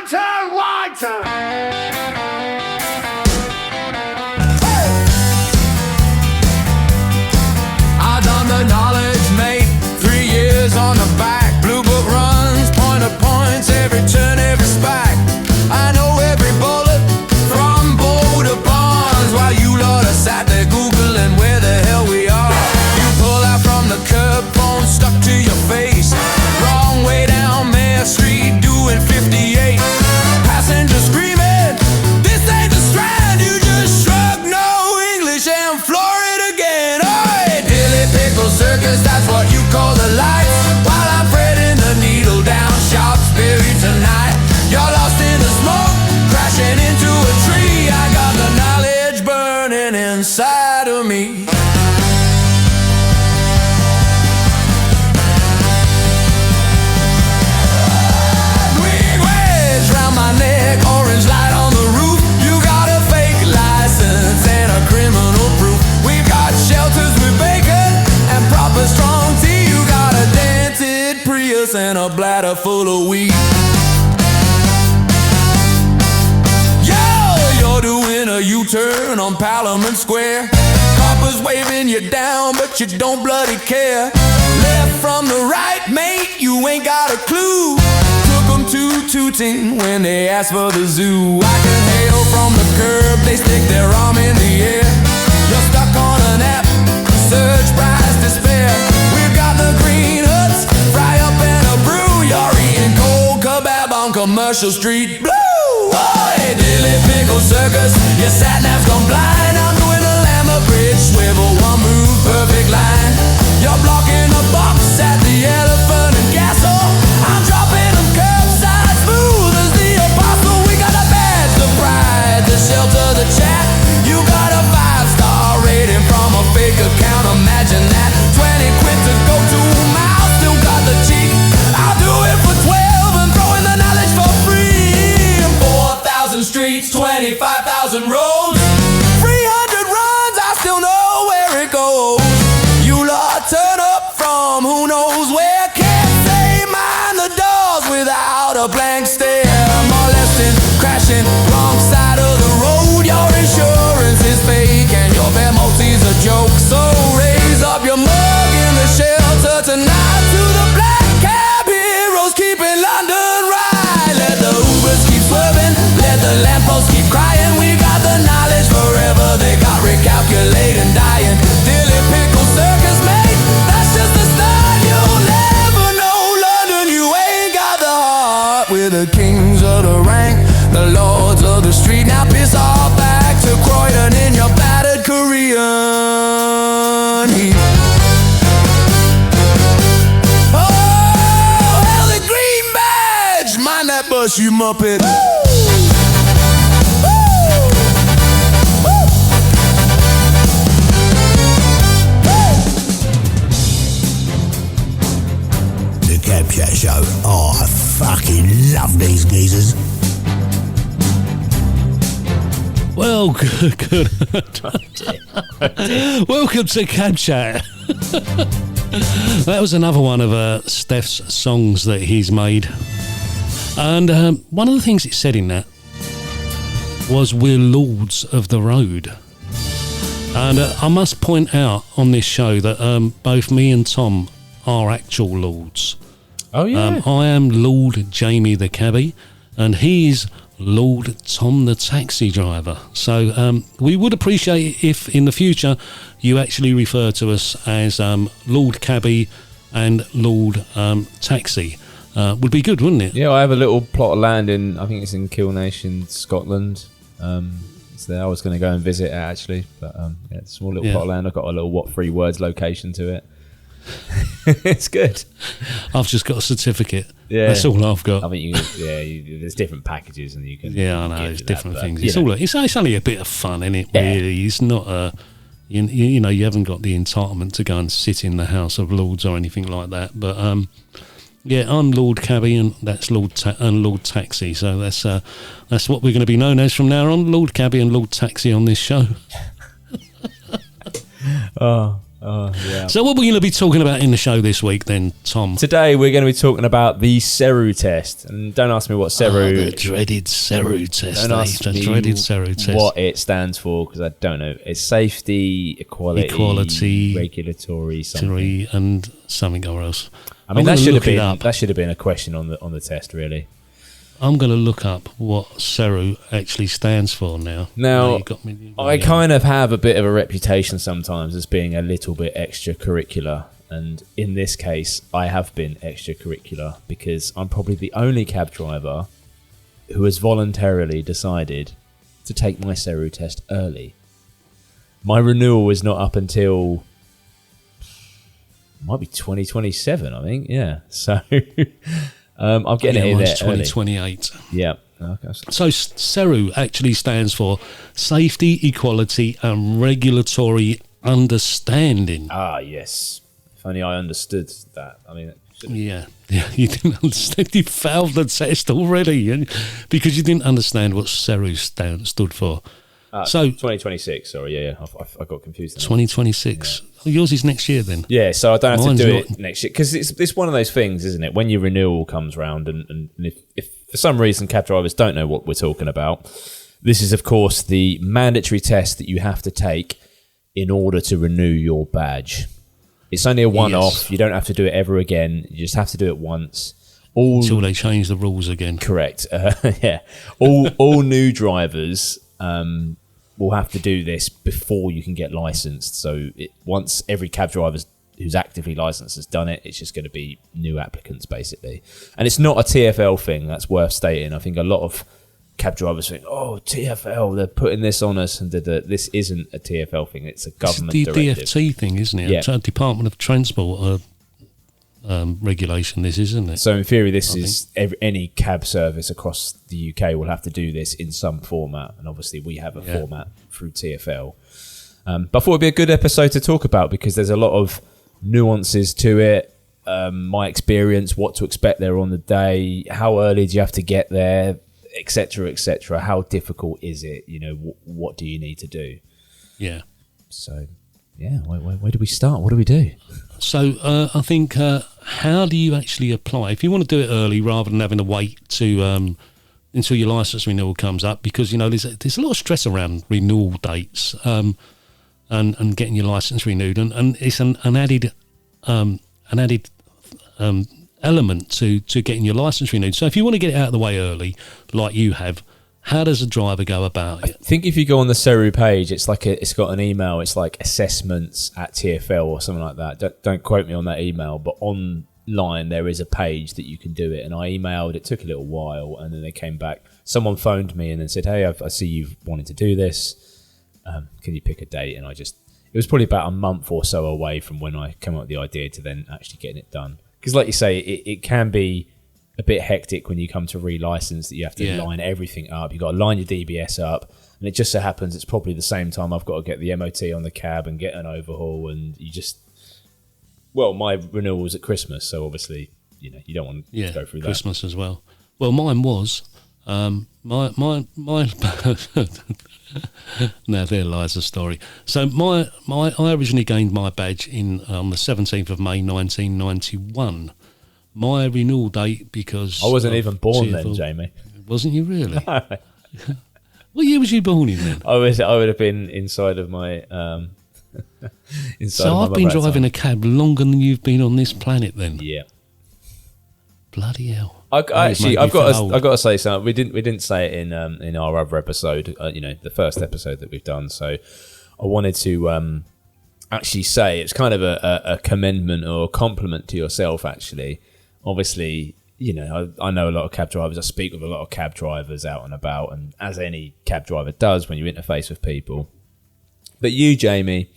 One turn. I done the knowledge, mate. 3 years on the back. Blue book runs, point of points, every turn, every spike. I know every bullet from Bow to Barnes, while you lot are sat there googling where the hell we are. You pull out from the curb, phone stuck to your face. Wrong way down Mayor Street, doing 58. Passenger screaming, this ain't the Strand. You just shrug, no English, and floor it again. Oi, Dilly Pickle Circus, that's what you call the lights. While I'm threading the needle down Sharpsbury tonight. You're lost in the smoke, crashing into a tree. I got the knowledge burning inside of me. Green wedge round my neck, orange light on the roof. You got a fake license and a criminal proof. We've got shelters with bacon and proper strong tea. You got a dented Prius and a bladder full of weed. You're doing a U-turn on Parliament Square. Coppers waving you down, but you don't bloody care. Left from the right, mate, you ain't got a clue. Took them to tooting when they asked for the zoo. I can hail from the curb, they stick their arm in the air. You're stuck on an app, search prize despair. We've got the green huts, fry up and a brew. You're eating cold kebab on Commercial Street Blue. Oi, Dilly Pickle Circus, your sat-nav's gone blind. I'm doing a Lambert Bridge swivel, one move, perfect line. You're blocking a box at the Elephant and Castle. I'm dropping them curbside, smooth as the apostle. We got a badge, the pride, the shelter, the chat. You got a 5-star rating from a fake account, imagine that. 20 quid to go to mile, still got the cheek. I'll do it for 12 and throw in the knowledge for free. 4,000 streets, 25,000 roads, 300 runs, I still know where it goes. You lot turn up from who knows where. Can't say mind the doors without a blank stare. Molesting, crashing, wrong side of the road. Your insurance is fake and your MOT's a joke. So raise up your mug in the shelter tonight to the black cab heroes keeping London right. Let the Ubers keep swerving, let the lampposts keep crying. We got the knowledge forever, they got recalculating, dying. Dilly Pickle Circus, mate, that's just the start. You'll never know London, you ain't got the heart. We're the kings of the rank, the lords of the street. Now piss off back to Croydon in your battered Korean heat. Oh, hell, the green badge, mind that bus, you muppet. The Cab Chat Show. Oh, I fucking love these geezers. Well, good. Welcome to Cab Chat. That was another one of Steph's songs that he's made. And one of the things it said in that was, we're lords of the road. And I must point out on this show that both me and Tom are actual lords. Oh, yeah. I am Lord Jamie the Cabbie, and he's Lord Tom the taxi driver. So we would appreciate if in the future you actually refer to us as Lord Cabbie and Lord Taxi. Would be good, wouldn't it? Yeah, I have a little plot of land in, I think it's in Kilnation, Scotland. It's there. I was going to go and visit it actually, but yeah, it's a small little plot of land. I've got a little what 3 words location to it. It's good. I've just got a certificate. Yeah, that's all I've got. I think there's different packages and you can. Yeah, I know. It's different things. It's only a bit of fun, isn't it? Yeah. Really, it's not a. You know, you haven't got the entitlement to go and sit in the House of Lords or anything like that. But yeah, I'm Lord Cabbie and that's Lord Taxi. So that's what we're going to be known as from now on, Lord Cabbie and Lord Taxi on this show. Oh, Yeah. So what are we going to be talking about in the show this week then, Tom? Today we're going to be talking about the SERU test, and don't ask me what SERU. The dreaded SERU test. Don't ask The me dreaded SERU test. what it stands for, because I don't know. It's safety, equality, regulatory, something, and something else. I mean, I'm that gonna should look have it been up. that should have been a question on the test, really. I'm going to look up what SERU actually stands for now. Now, You got me- I kind of have a bit of a reputation sometimes as being a little bit extracurricular, and in this case, I have been extracurricular because I'm probably the only cab driver who has voluntarily decided to take my SERU test early. My renewal is not up until might be 2027, I think. Yeah, so I'm getting it in there early. 2028. Yeah. Okay. So SERU actually stands for Safety, Equality and Regulatory Understanding. Ah, yes. If only I understood that. I mean, Yeah, you didn't understand. You failed the test already because you didn't understand what SERU stood for. So 2026. Sorry, yeah. I got confused. Then. 2026. Yeah. Oh, yours is next year then. Yeah, so I don't have Mine's to do not. it next year because it's one of those things, isn't it? When your renewal comes round, and if for some reason cab drivers don't know what we're talking about, this is of course the mandatory test that you have to take in order to renew your badge. It's only a one-off. Yes. You don't have to do it ever again. You just have to do it once. Until they change the rules again. Correct. Yeah. All new drivers will have to do this before you can get licensed. So once every cab driver who's actively licensed has done it, it's just going to be new applicants basically. And it's not a TFL thing. That's worth stating. I think a lot of cab drivers think, "Oh, TFL, they're putting this on us," and this isn't a TFL thing. It's a government It's the directive. DFT thing, isn't it? Yeah. It's a Department of Transport regulation. This isn't it? So in theory, this is any cab service across the UK will have to do this in some format, and obviously we have a format through TFL. But I thought it'd be a good episode to talk about because there's a lot of nuances to it. My experience, what to expect there on the day, how early do you have to get there, etc., etc. How difficult is it? You know, what do you need to do? Yeah. So, yeah, where do we start? What do we do? So I think how do you actually apply if you want to do it early rather than having to wait to until your license renewal comes up, because you know there's a lot of stress around renewal dates and getting your license renewed, and it's an added element to getting your license renewed. So if you want to get it out of the way early, like you have, how does a driver go about it? I think if you go on the SERU page, it's got an email. It's like assessments@TFL or something like that. Don't quote me on that email, but online there is a page that you can do it. And I emailed. It took a little while, and then they came back. Someone phoned me and then said, "Hey, I see you've wanted to do this. Can you pick a date?" And it was probably about a month or so away from when I came up with the idea to then actually getting it done. Because like you say, it can be a bit hectic when you come to relicense that you have to line everything up. You've got to line your DBS up, and it just so happens it's probably the same time I've got to get the MOT on the cab and get an overhaul, and my renewal was at Christmas, so obviously you don't want to go through that. Christmas as well. Well, mine was my now there lies the story. So I originally gained my badge on the 17th of May 1991. My renewal date, because I wasn't even born TFL, then, Jamie. Wasn't you really? What year was you born in then? I would have been inside of my So I've been driving a cab longer than you've been on this planet then. Yeah. Bloody hell. I've got to say something. We didn't say it in our other episode. The first episode that we've done. So I wanted to actually say it's kind of a commendment or a compliment to yourself. Actually, obviously, I know a lot of cab drivers. I speak with a lot of cab drivers out and about, and as any cab driver does when you interface with people. But you, Jamie,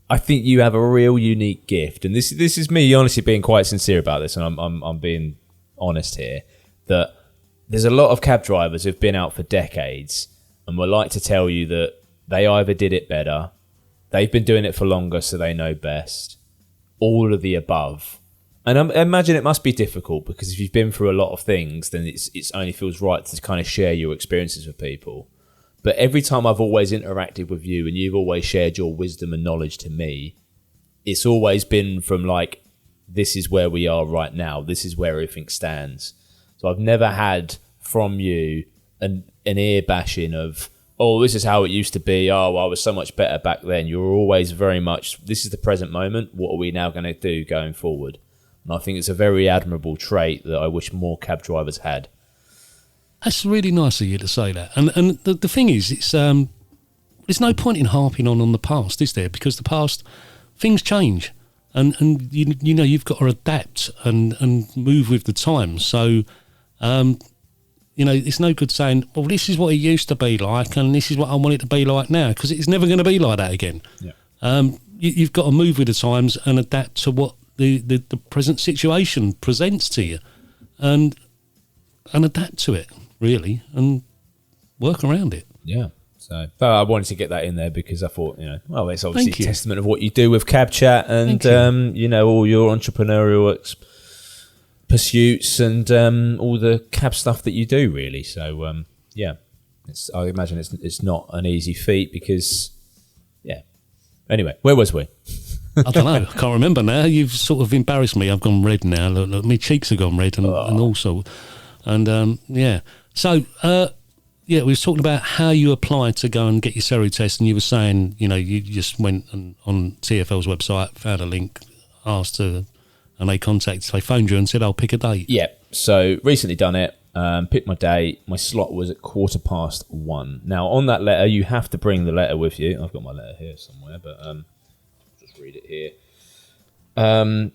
I think you have a real unique gift, and this is me honestly being quite sincere about this, and I'm being honest here, that there's a lot of cab drivers who've been out for decades and would like to tell you that they either did it better, they've been doing it for longer so they know best, all of the above. And I imagine it must be difficult because if you've been through a lot of things, then it only feels right to kind of share your experiences with people. But every time I've always interacted with you and you've always shared your wisdom and knowledge to me, it's always been from like, this is where we are right now. This is where everything stands. So I've never had from you an ear bashing of, oh, this is how it used to be. Oh, well, I was so much better back then. You're always very much, this is the present moment. What are we now going to do going forward? And I think it's a very admirable trait that I wish more cab drivers had. That's really nice of you to say that. And the thing is, it's there's no point in harping on the past, is there? Because the past, things change. And you know, you've got to adapt and move with the times. So, you know, it's no good saying, well, this is what it used to be like and this is what I want it to be like now, because it's never going to be like that again. Yeah. You've got to move with the times and adapt to what the present situation presents to you and adapt to it, really, and work around it. Yeah. So, but I wanted to get that in there because I thought, you know, well, it's obviously a testament of what you do with Cab Chat and, you know, all your entrepreneurial pursuits and all the cab stuff that you do, really. So, yeah, I imagine it's not an easy feat because, yeah. Anyway, where was we? I don't know. I can't remember now. You've sort of embarrassed me. I've gone red now. Look, my cheeks have gone red and also. And, yeah. So, yeah, we were talking about how you applied to go and get your SERU test, and you were saying, you know, you just went on TfL's website, found a link, asked to, and they phoned you and said, I'll pick a date. Yeah, so recently done it, picked my date. My slot was at 1:15. Now, on that letter, you have to bring the letter with you. I've got my letter here somewhere, but I'll just read it here.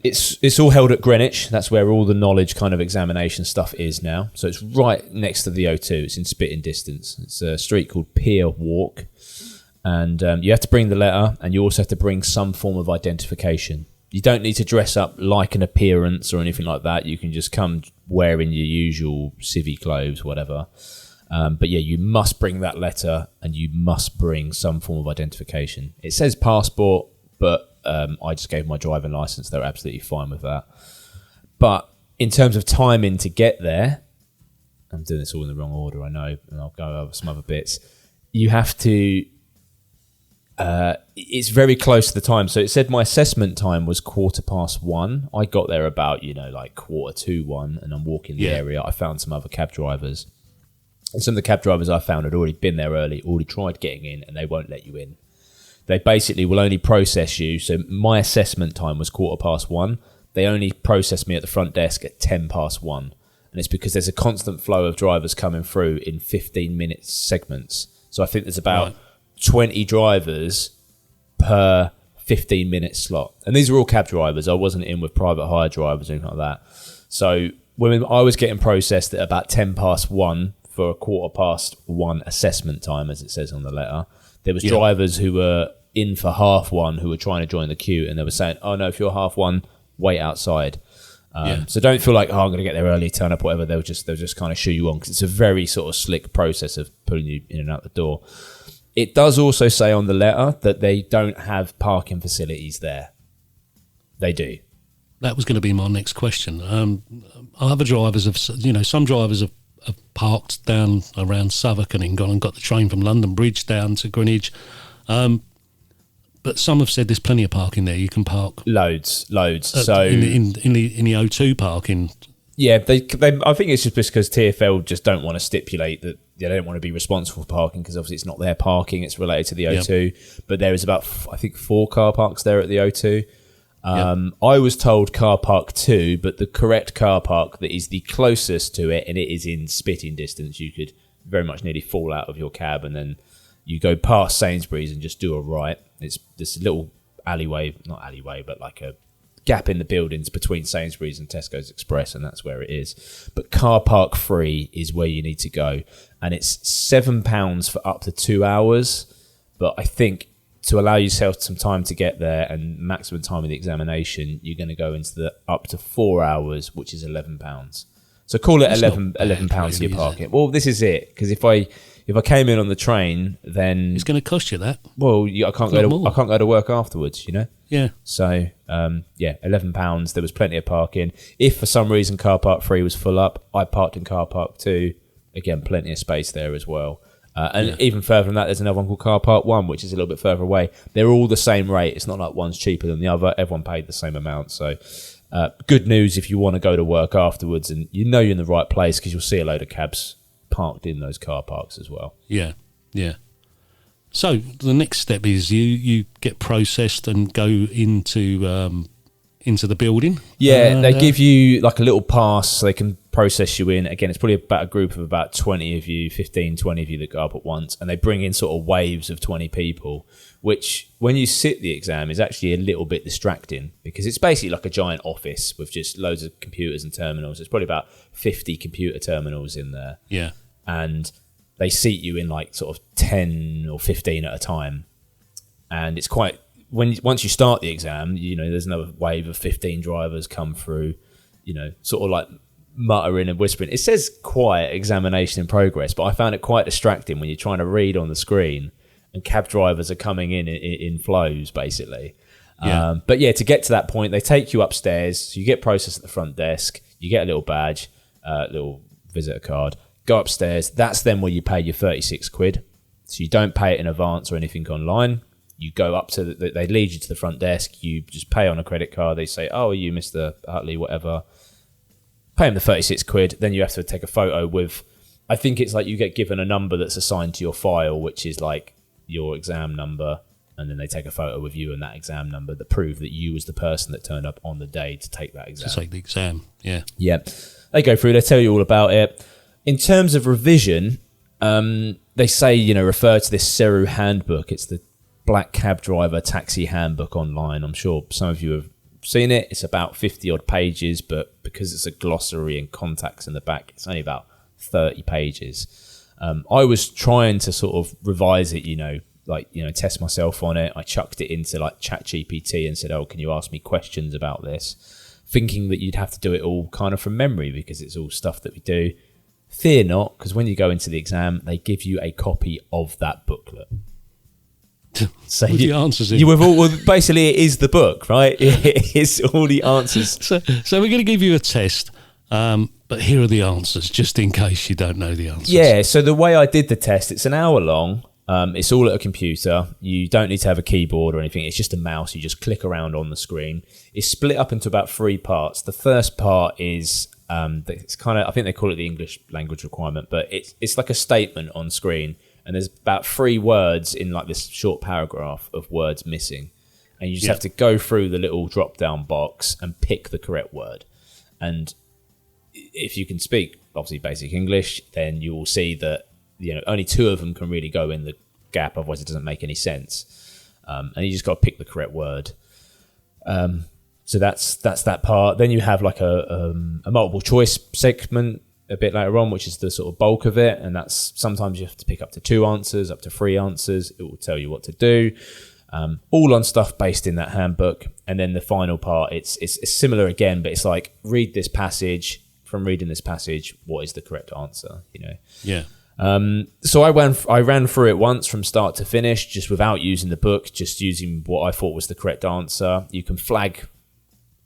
It's all held at Greenwich. That's where all the knowledge kind of examination stuff is now. So it's right next to the O2. It's in spitting distance. It's a street called Pier Walk. And you have to bring the letter, and you also have to bring some form of identification. You don't need to dress up like an appearance or anything like that. You can just come wearing your usual civvy clothes, whatever. But yeah, you must bring that letter, and you must bring some form of identification. It says passport, but I just gave my driving license. They're absolutely fine with that. But in terms of timing to get there, I'm doing this all in the wrong order, I know, and I'll go over some other bits. You have to, it's very close to the time. So it said my assessment time was 1:15. I got there about, you know, like 1:45, and I'm walking the area. I found some other cab drivers. And some of the cab drivers I found had already been there early, already tried getting in, and they won't let you in. They basically will only process you. So my assessment time was 1:15. They only processed me at the front desk at 1:10. And it's because there's a constant flow of drivers coming through in 15-minute segments. So I think there's about 20 drivers per 15-minute slot. And these are all cab drivers. I wasn't in with private hire drivers or anything like that. So when I was getting processed at about 1:10 for a 1:15 assessment time, as it says on the letter, there was drivers who were in for 1:30 who were trying to join the queue, and they were saying, oh no, if you're 1:30, wait outside. So don't feel like, oh, I'm going to get there early, turn up, whatever. They'll just kind of shoo you on, because it's a very sort of slick process of pulling you in and out the door. It does also say on the letter that they don't have parking facilities there. They do. That was going to be my next question. Other drivers have, you know, some drivers have parked down around Southwark and then gone and got the train from London Bridge down to Greenwich. But some have said there's plenty of parking there. You can park loads. So in the O2 parking. Yeah, they I think it's just because TfL just don't want to stipulate that they don't want to be responsible for parking, because obviously it's not their parking, it's related to the O2. Yep. But there is about, I think, 4 car parks there at the O2. I was told car park 2, but the correct car park that is the closest to it, and it is in spitting distance, you could very much nearly fall out of your cab, and then you go past Sainsbury's and just do a right. It's this little alleyway, not alleyway, but like a gap in the buildings between Sainsbury's and Tesco's Express, and that's where it is. But car park 3 is where you need to go, and it's £7 for up to 2 hours. But I think to allow yourself some time to get there and maximum time of the examination, you're going to go into the up to 4 hours, which is £11. So call it £11 for your parking. Well, this is it, because if I came in on the train, then it's going to cost you that. Well, I can't go to work afterwards, you know. Yeah. So £11. There was plenty of parking. If for some reason car park 3 was full up, I parked in car park 2. Again, plenty of space there as well. And even further than that, there's another one called Car Park 1, which is a little bit further away. They're all the same rate. It's not like one's cheaper than the other. Everyone paid the same amount. So good news if you want to go to work afterwards, and you know you're in the right place because you'll see a load of cabs parked in those car parks as well. Yeah, yeah. So the next step is you get processed and go into the building. Yeah, they give you like a little pass so they can process you in. Again, it's probably about a group of about 20 of you, 15, 20 of you that go up at once, and they bring in sort of waves of 20 people, which when you sit the exam is actually a little bit distracting because it's basically like a giant office with just loads of computers and terminals. There's probably about 50 computer terminals in there. Yeah. And they seat you in like sort of 10 or 15 at a time. And it's quite... Once you start the exam, you know, there's another wave of 15 drivers come through, you know, sort of like muttering and whispering. It says quiet examination in progress, but I found it quite distracting when you're trying to read on the screen and cab drivers are coming in flows, basically. Yeah. But yeah, to get to that point, they take you upstairs. So you get processed at the front desk. You get a little badge, little visitor card. Go upstairs. That's then where you pay your 36 quid. So you don't pay it in advance or anything online. You go up to they lead you to the front desk. You just pay on a credit card. They say, "Oh, are you Mr. Utley, whatever." Pay them the 36 quid. Then you have to take a photo with. I think it's like you get given a number that's assigned to your file, which is like your exam number, and then they take a photo with you and that exam number that prove that you was the person that turned up on the day to take that exam. To take the exam, yeah. Yeah, they go through. They tell you all about it. In terms of revision, they say, you know, refer to this SERU handbook. It's the Black Cab Driver Taxi Handbook online. I'm sure some of you have seen it. It's about 50 odd pages, but because it's a glossary and contacts in the back, it's only about 30 pages. I was trying to sort of revise it, test myself on it. I chucked it into like ChatGPT and said, "Oh, can you ask me questions about this?" Thinking that you'd have to do it all kind of from memory because it's all stuff that we do. Fear not, because when you go into the exam, they give you a copy of that booklet. So with the answers in. Basically, it is the book, right? It is all the answers. So we're going to give you a test, but here are the answers, just in case you don't know the answers. Yeah, so the way I did the test, it's an hour long. It's all at a computer. You don't need to have a keyboard or anything. It's just a mouse. You just click around on the screen. It's split up into about 3 parts. The first part is... it's kind of, I think they call it the English language requirement, but it's like a statement on screen, and there's about 3 words in like this short paragraph of words missing, and you just have to go through the little drop down box and pick the correct word. And if you can speak obviously basic English, then you will see that, you know, only 2 of them can really go in the gap, otherwise it doesn't make any sense. And you just got to pick the correct word. So that's that part. Then you have like a multiple choice segment a bit later on, which is the sort of bulk of it. And that's sometimes you have to pick up to 2 answers, up to 3 answers. It will tell you what to do. All on stuff based in that handbook. And then the final part, it's similar again, but it's like, read this passage. From reading this passage, what is the correct answer? You know. Yeah. So I ran through it once from start to finish, just without using the book, just using what I thought was the correct answer. You can flag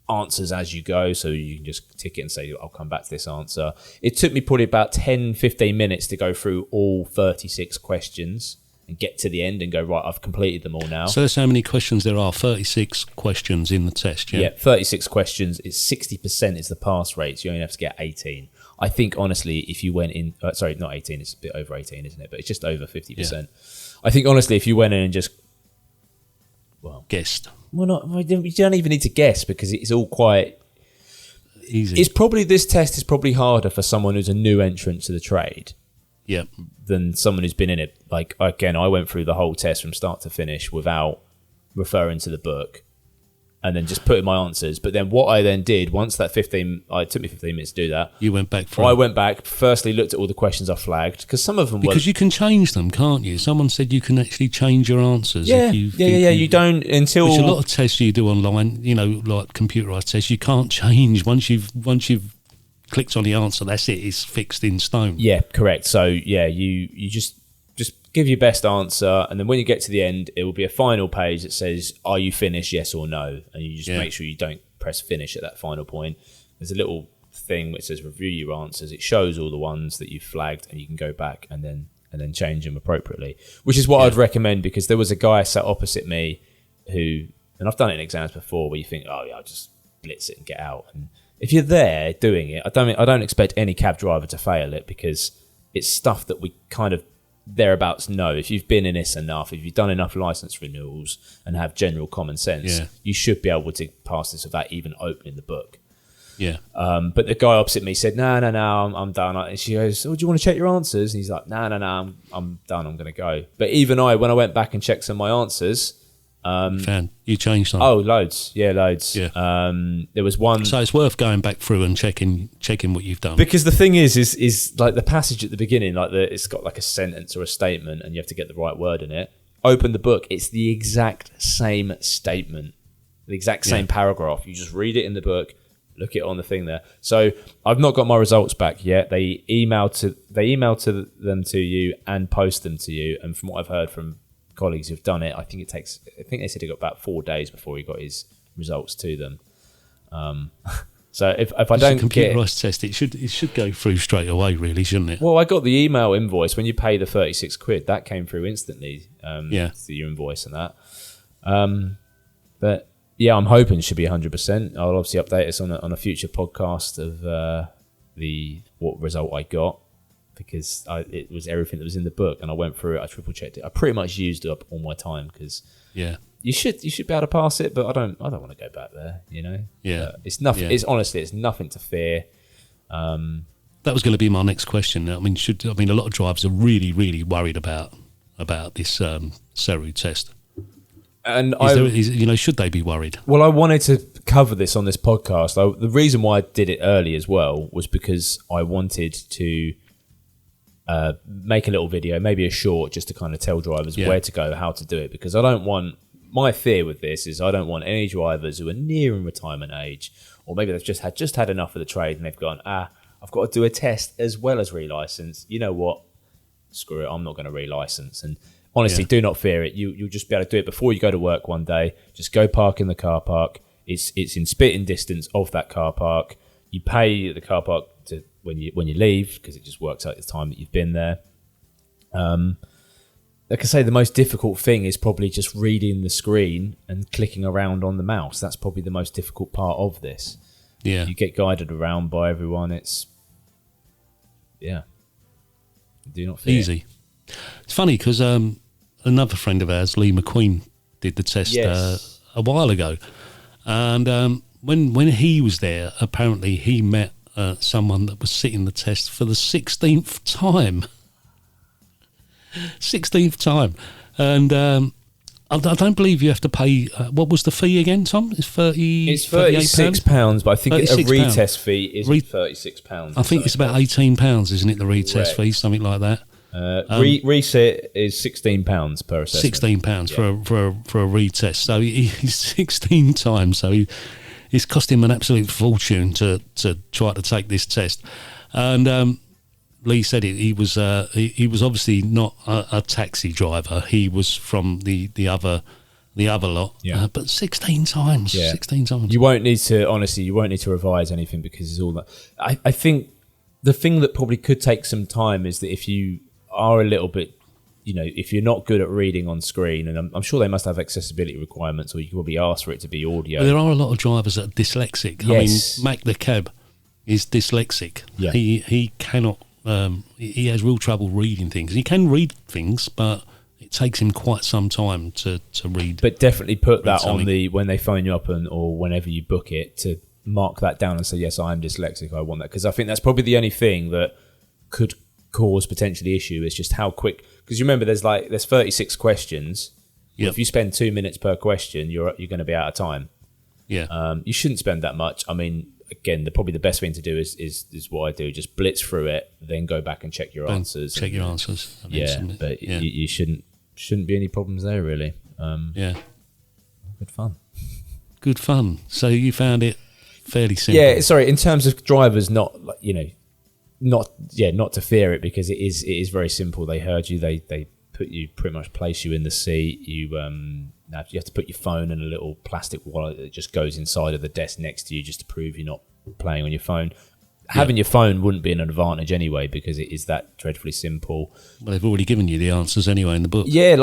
answers as you go, so you can just tick it and say, I'll come back to this answer. It took me probably about 10-15 minutes to go through all 36 questions and get to the end and go, right, I've completed them all now. So that's how many questions there are? 36 questions in the test, yeah? Yeah, 36 questions. It's 60% is the pass rate, so you only have to get 18. I think, honestly, if you went in... sorry, not 18, it's a bit over 18, isn't it? But it's just over 50%. Yeah. I think, honestly, if you went in and just... guessed. Well, you don't even need to guess because it's all quite... Easy. This test is probably harder for someone who's a new entrant to the trade. Yeah. Than someone who's been in it. Like, again, I went through the whole test from start to finish without referring to the book and then just putting my answers. But then what I then did, once that it took me 15 minutes to do that. You went back through. I went back, firstly looked at all the questions I flagged, because some of them were... Because you can change them, can't you? Someone said you can actually change your answers. Yeah, if you you don't until... Which a lot of tests you do online, you know, like computerised tests, you can't change. Once you've clicked on the answer, that's it. It's fixed in stone. Yeah, correct. So, yeah, you just give your best answer, and then when you get to the end, it will be a final page that says, are you finished, yes or no? And you just make sure you don't press finish at that final point. There's a little thing which says review your answers. It shows all the ones that you've flagged, and you can go back and then and then change them appropriately, which is what I'd recommend, because there was a guy sat opposite me who, and I've done it in exams before, where you think, oh yeah, I'll just blitz it and get out. And if you're there doing it, I don't expect any cab driver to fail it, because it's stuff that we kind of thereabouts know. If you've been in this enough, if you've done enough license renewals and have general common sense, you should be able to pass this without even opening the book. Yeah. But the guy opposite me said, no, I'm done. And she goes, oh, do you want to check your answers? And he's like, no, I'm done. I'm going to go. But even when I went back and checked some of my answers, you changed something. Oh, loads. Yeah, loads. Yeah. There was one. So it's worth going back through and checking what you've done. Because the thing is like the passage at the beginning, like it's got like a sentence or a statement, and you have to get the right word in it. Open the book. It's the exact same statement, the exact same paragraph. You just read it in the book, look it on the thing there. So I've not got my results back yet. They email them to you and post them to you. And from what I've heard from colleagues who've done it, I think they said it got about 4 days before he got his results to them. So if I don't get computerised test, it should go through straight away, really, shouldn't it? Well, I got the email invoice when you pay the £36. That came through instantly. To your invoice and that. But yeah, I'm hoping it should be 100%. I'll obviously update us on a future podcast of what result I got, because it was everything that was in the book, and I went through it. I triple checked it. I pretty much used up all my time, because you should be able to pass it, but I don't want to go back there. It's nothing. Yeah. It's nothing to fear. That was going to be my next question. I mean, a lot of drivers are really, really worried about this SERU test. And should they be worried? Well, I wanted to cover this on this podcast. The reason why I did it early as well was because I wanted to make a little video, maybe a short, just to kind of tell drivers where to go, how to do it. Because my fear with this is I don't want any drivers who are nearing retirement age, or maybe they've just had enough of the trade and they've gone, I've got to do a test as well as relicense. You know what? Screw it, I'm not going to relicense. And honestly, do not fear it. You'll just be able to do it before you go to work one day. Just go park in the car park. It's in spitting distance of that car park. You pay the car park to when you leave, because it just works out the time that you've been there. Like I say, the most difficult thing is probably just reading the screen and clicking around on the mouse. That's probably the most difficult part of this. Yeah, you get guided around by everyone. It's do not fear. Easy. It's funny because another friend of ours, Lee McQueen, did the test a while ago, and when he was there, apparently he met someone that was sitting the test for the 16th time. 16th time. And I don't believe you have to pay. What was the fee again, Tom? It's £36, but I think a retest fee is £36. I think it's about £18, isn't it? The retest fee, something like that. Reset is £16 per assessment. £16 for a retest. So he's 16 times. So it's cost him an absolute fortune to try to take this test. And Lee said it. He was obviously not a taxi driver. He was from the other lot. Yeah. But 16 times. Yeah. 16 times. You won't need to revise anything, because it's all that. I think the thing that probably could take some time is that if you are a little bit, if you're not good at reading on screen, and I'm sure they must have accessibility requirements, or you can probably ask for it to be audio. Well, there are a lot of drivers that are dyslexic. Yes. I mean, Mac the cab is dyslexic. Yeah. He cannot. He has real trouble reading things. He can read things, but it takes him quite some time to read. But definitely put that on when they phone you up or whenever you book it, to mark that down and say, yes, I am dyslexic, I want that. Because I think that's probably the only thing that could cause potentially issue, is just how quick. Because you remember there's 36 questions. Yep. If you spend 2 minutes per question, you're going to be out of time. Yeah. You shouldn't spend that much. I mean, again, probably the best thing to do is what I do. Just blitz through it, then go back and check your answers. Check your answers. But you shouldn't be any problems there, really. Good fun. Good fun. So you found it fairly simple. Yeah, sorry. In terms of drivers, not to fear it, because it is very simple. They heard you. They pretty much place you in the seat. Now you have to put your phone in a little plastic wallet that just goes inside of the desk next to you, just to prove you're not playing on your phone. having your phone wouldn't be an advantage anyway, because it is that dreadfully simple. Well, they've already given you the answers anyway in the book. Yeah,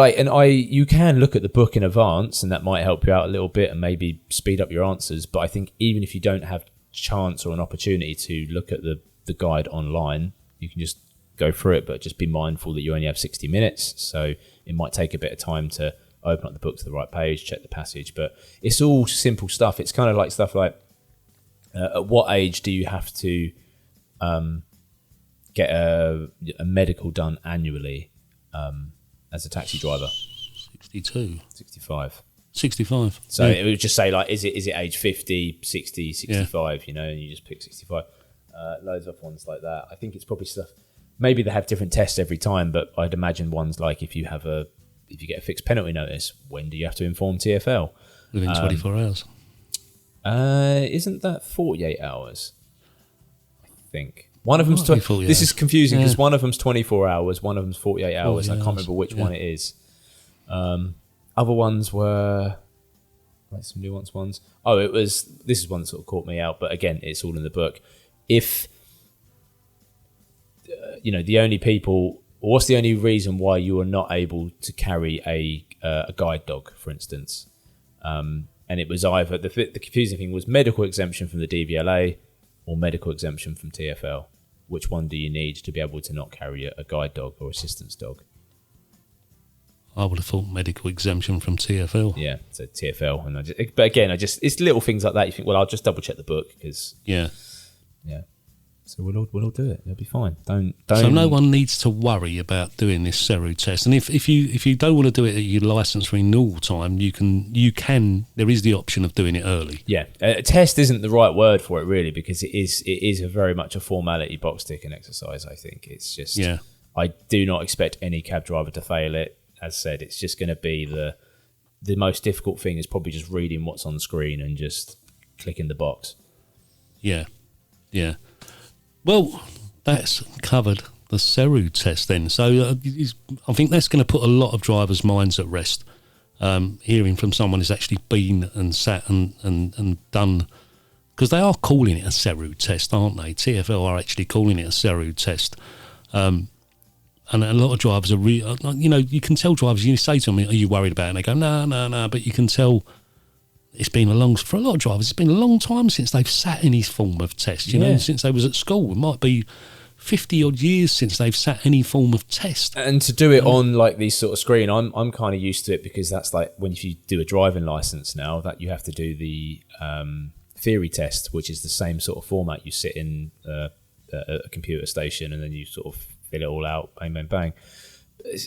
you can look at the book in advance, and that might help you out a little bit and maybe speed up your answers. But I think even if you don't have chance or an opportunity to look at the guide online, you can just go through it, but just be mindful that you only have 60 minutes. So it might take a bit of time to open up the book to the right page, check the passage, but it's all simple stuff. It's kind of like stuff like, at what age do you have to get a medical done annually as a taxi driver? 62. 65. 65. So it would just say, like, is it age 50, 60, 65, and you just pick 65. Loads of ones like that. I think it's probably stuff, maybe they have different tests every time, but I'd imagine ones like if you get a fixed penalty notice, when do you have to inform TfL? Within 24 hours. Isn't that 48 hours? I think. One of them's... This is confusing because one of them's 24 hours, one of them's 48 hours. I can't remember which one it is. Other ones were... like some nuanced ones. Oh, it was... This is one that sort of caught me out, but again, it's all in the book. If... the only people... What's the only reason why you are not able to carry a guide dog, for instance? And it was either the confusing thing was medical exemption from the DVLA or medical exemption from TfL. Which one do you need to be able to not carry a guide dog or assistance dog? I would have thought medical exemption from TfL. Yeah, so TfL, and but again, it's little things like that. You think, well, I'll just double check the book because yeah. So we'll all do it. It'll be fine. Don't. So no one needs to worry about doing this SERU test. And if you don't want to do it at your licence renewal time, you can. There is the option of doing it early. Yeah, a test isn't the right word for it really, because it is a very much a formality, box ticking exercise. I think it's just. Yeah. I do not expect any cab driver to fail it. As said, it's just going to be the most difficult thing is probably just reading what's on the screen and just clicking the box. Yeah. Well, that's covered the SERU test then. So I think that's going to put a lot of drivers' minds at rest, hearing from someone who's actually been and sat and done, because they are calling it a SERU test, aren't they? TfL are actually calling it a SERU test. And a lot of drivers are, you can tell drivers, you say to them, are you worried about it? And they go, no, but you can tell... for a lot of drivers, it's been a long time since they've sat any form of test, since they was at school. It might be 50 odd years since they've sat any form of test. And to do it on like these sort of screen, I'm kind of used to it, because that's like when you do a driving license now, that you have to do the theory test, which is the same sort of format. You sit in a computer station and then you sort of fill it all out, bang, bang, bang.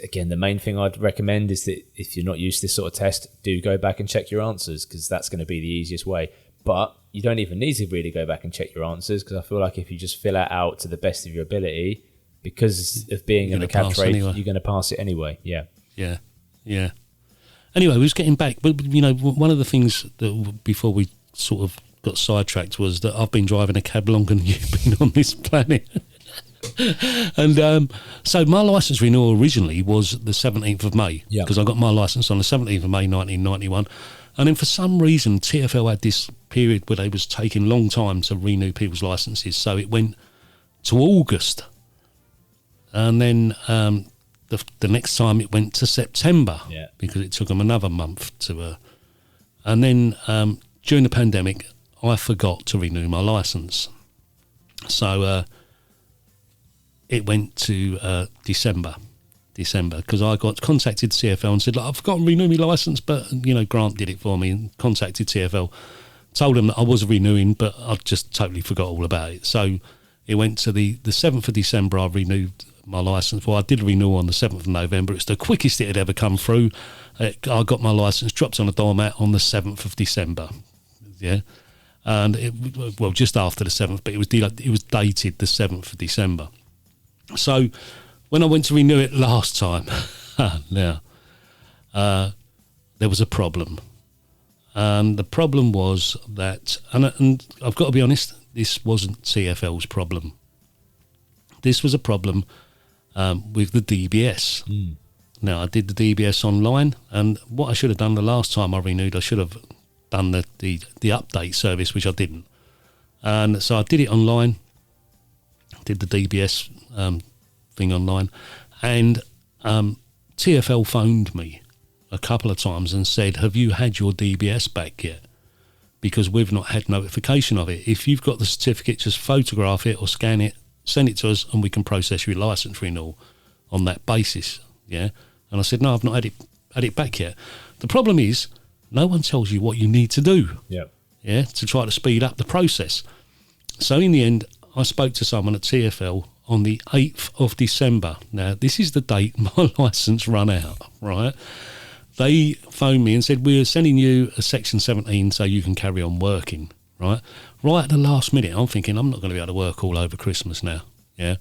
Again, the main thing I'd recommend is that if you're not used to this sort of test, do go back and check your answers, because that's going to be the easiest way. But you don't even need to really go back and check your answers, because I feel like if you just fill it out to the best of your ability, because of being in the cab trade, you're going to pass it anyway. Yeah. Anyway, we was getting back, but one of the things that before we sort of got sidetracked was that I've been driving a cab longer than you've been on this planet. And so my licence renewal originally was the 17th of May, because I got my licence on the 17th of May 1991, and then for some reason TfL had this period where they was taking a long time to renew people's licences, so it went to August, and then the next time it went to September, because it took them another month to and then during the pandemic I forgot to renew my licence, so it went to December, because I got contacted TfL and said, look, I've forgotten to renew my licence, but, Grant did it for me, and contacted TfL, told them that I was renewing, but I'd just totally forgot all about it. So it went to the 7th of December, I renewed my licence. Well, I did renew on the 7th of November. It's the quickest it had ever come through. I got my licence dropped on a doormat on the 7th of December. Yeah. And just after the 7th, but it was dated the 7th of December. So when I went to renew it last time, now, there was a problem. And the problem was that, and I've got to be honest, this wasn't TfL's problem. This was a problem with the DBS. Now, I did the DBS online, and what I should have done the last time I renewed, I should have done the update service, which I didn't. And so I did it online, did the DBS thing online, and TfL phoned me a couple of times and said, have you had your DBS back yet? Because we've not had notification of it. If you've got the certificate, just photograph it or scan it, send it to us, and we can process your licence renewal on that basis. Yeah. And I said, no, I've not had it back yet. The problem is, no one tells you what you need to do. Yep. Yeah, to try to speed up the process. So in the end, I spoke to someone at TfL on the 8th of December. Now, this is the date my licence run out, right? They phoned me and said, we're sending you a Section 17 so you can carry on working, right? Right at the last minute, I'm thinking, I'm not going to be able to work all over Christmas now, yeah?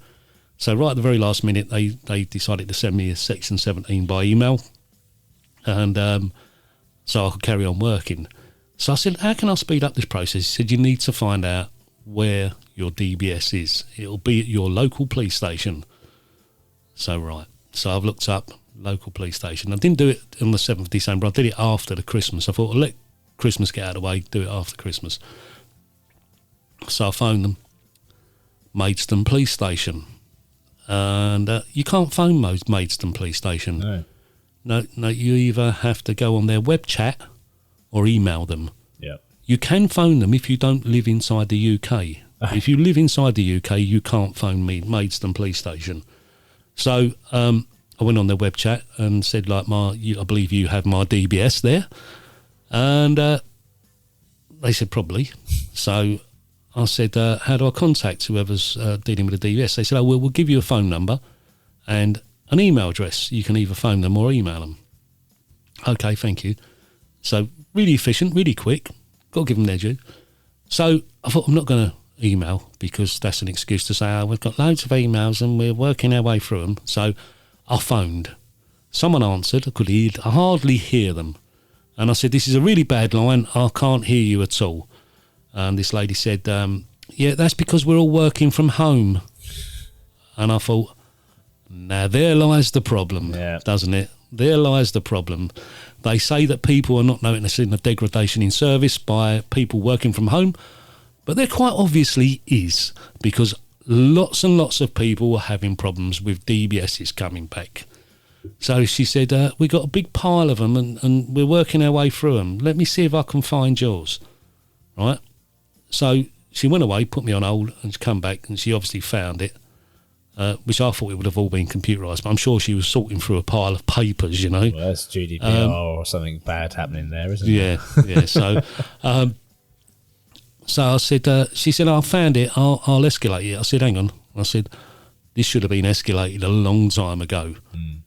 So right at the very last minute, they decided to send me a Section 17 by email, and so I could carry on working. So I said, how can I speed up this process? He said, you need to find out where your DBS is. It'll be at your local police station. So, right. So I've looked up local police station. I didn't do it on the 7th of December. I did it after the Christmas. I thought, I'll let Christmas get out of the way, do it after Christmas. So I phoned them. Maidstone Police Station. And you can't phone Maidstone Police Station. No, you either have to go on their web chat or email them. Yep. You can phone them if you don't live inside the UK. If you live inside the UK, you can't phone Maidstone Police Station. So I went on their web chat and said, like, I believe you have my DBS there. And they said, probably. So I said, how do I contact whoever's dealing with the DBS? They said, we'll give you a phone number and an email address. You can either phone them or email them. Okay, thank you. So really efficient, really quick. Got to give them their due. So I thought, I'm not going to email because that's an excuse to say, we've got loads of emails and we're working our way through them. So I phoned. Someone answered. I could hardly hear them. And I said, this is a really bad line. I can't hear you at all. And this lady said, yeah, that's because we're all working from home. And I thought, now there lies the problem, doesn't it? There lies the problem. They say that people are not noticing the degradation in service by people working from home, but there quite obviously is, because lots and lots of people are having problems with DBSs coming back. So she said, we got a big pile of them and we're working our way through them. Let me see if I can find yours. Right? So she went away, put me on hold, and she come back and she obviously found it. Which I thought it would have all been computerised, but I'm sure she was sorting through a pile of papers, you know. Well, that's GDPR or something bad happening there, isn't it? Yeah. So, so I said, she said, I found it, I'll escalate it. I said, hang on. I said, this should have been escalated a long time ago.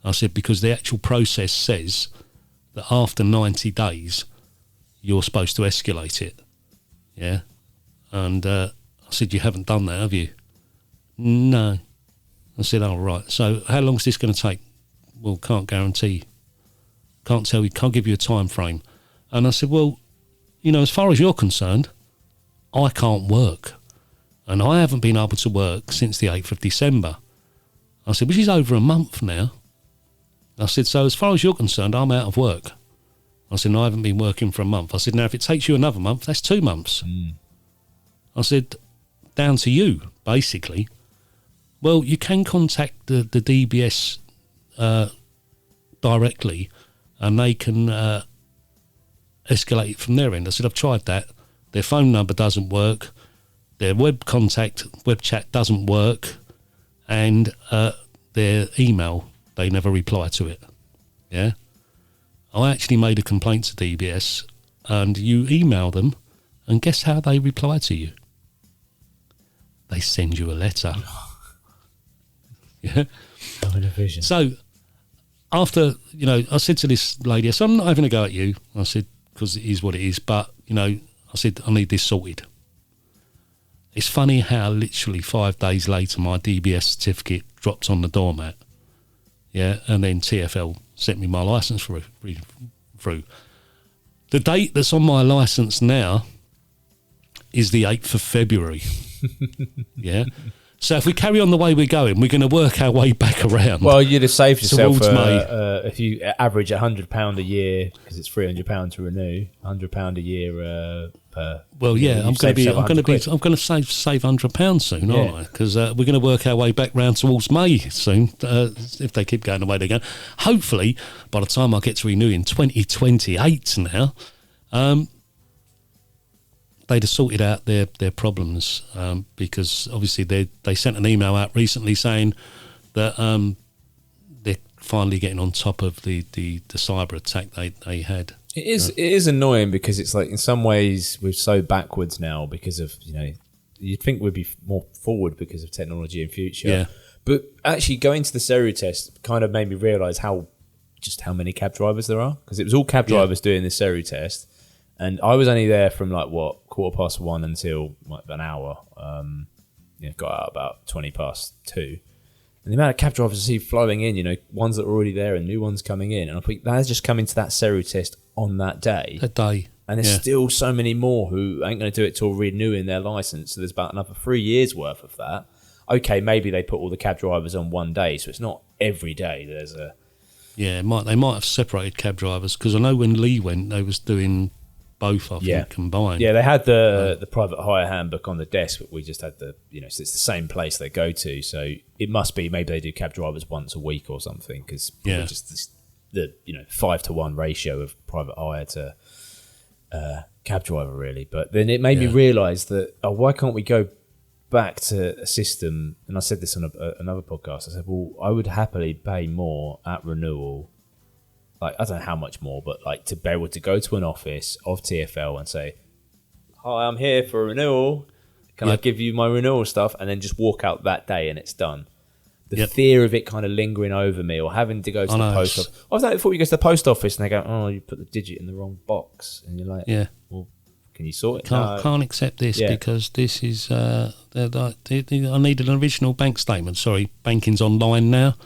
I said, because the actual process says that after 90 days, you're supposed to escalate it. Yeah. And I said, you haven't done that, have you? No. I said, oh, right. So how long is this going to take? Well, can't guarantee. Can't tell you, can't give you a time frame. And I said, well, you know, as far as you're concerned, I can't work. And I haven't been able to work since the 8th of December. I said, which is over a month now. I said, so as far as you're concerned, I'm out of work. I said, no, I haven't been working for a month. I said, now, if it takes you another month, that's 2 months. I said, down to you, basically. Well, you can contact the DBS directly and they can escalate it from their end. I said, I've tried that. Their phone number doesn't work. Their web chat doesn't work. And their email, they never reply to it. Yeah? I actually made a complaint to DBS and you email them and guess how they reply to you? They send you a letter. Yeah. So after, you know, I said to this lady, I said, I'm not having a go at you. I said, because it is what it is. But, you know, I said, I need this sorted. It's funny how literally 5 days later, my DBS certificate dropped on the doormat. Yeah. And then TfL sent me my licence through. The date that's on my licence now is the 8th of February. Yeah. So if we carry on the way we're going, we're going to work our way back around. Well, you'd have saved yourself towards if you average £100 a year, because it's £300 to renew, £100 a year per. Well, yeah, I'm going to save £100 soon, aren't Yeah. I? Because we're going to work our way back round towards May soon. If they keep going the way they're going, hopefully by the time I get to renew in 2028 now, they'd have sorted out their problems, because obviously they sent an email out recently saying that they're finally getting on top of the cyber attack they had. It is annoying because it's like in some ways we're so backwards now because of, you'd think we'd be more forward because of technology in future. Yeah. But actually going to the SERU test kind of made me realise how many cab drivers there are, because it was all cab drivers doing the SERU test. And I was only there from 1:15 until an hour. Got out about 2:20. And the amount of cab drivers I see flowing in, ones that are already there and new ones coming in. And I think that's just coming to that SERU test on that day. And there's still so many more who ain't going to do it till renewing their licence. So there's about another 3 years worth of that. Okay, maybe they put all the cab drivers on one day, so it's not every day there's a... Yeah, they might have separated cab drivers, because I know when Lee went, they was doing both, I think, combined. Yeah, they had the private hire handbook on the desk, but we just had so it's the same place they go to, so it must be maybe they do cab drivers once a week or something, because just the 5-to-1 ratio of private hire to cab driver, really. But then it made me realise that, why can't we go back to a system, and I said this on another podcast, I said, well, I would happily pay more at renewal, I don't know how much more, but to be able to go to an office of TfL and say, hi, I'm here for a renewal, can I give you my renewal stuff, and then just walk out that day and it's done. The fear of it kind of lingering over me, or having to go to the post office. I thought you go to the post office and they go, oh, you put the digit in the wrong box, and you're like, well, can you sort it? Can't accept this because this is I need an original bank statement. Sorry, banking's online now.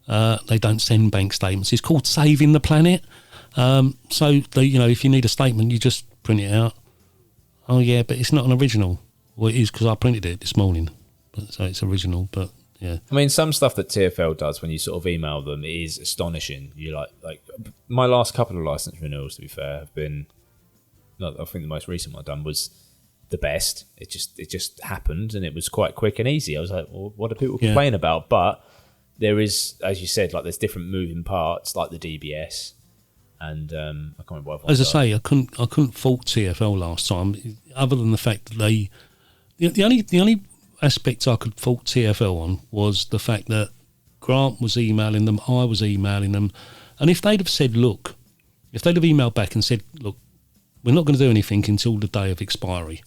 They don't send bank statements. It's called saving the planet. So if you need a statement, you just print it out. Oh yeah, but it's not an original. Well, it is, because I printed it this morning, so it's original. But yeah, I mean, some stuff that TfL does when you sort of email them is astonishing. You like my last couple of license renewals, to be fair, have been. I think the most recent one I've done was the best. It just happened, and it was quite quick and easy. I was like, well, what do people complain about? But there is, as you said, there's different moving parts, like the DBS, and I can't remember what. As I say, I couldn't fault TfL last time, other than the fact that the only aspect I could fault TfL on was the fact that Grant was emailing them, I was emailing them, and if they'd have said, look, if they'd have emailed back and said, look, we're not going to do anything until the day of expiry.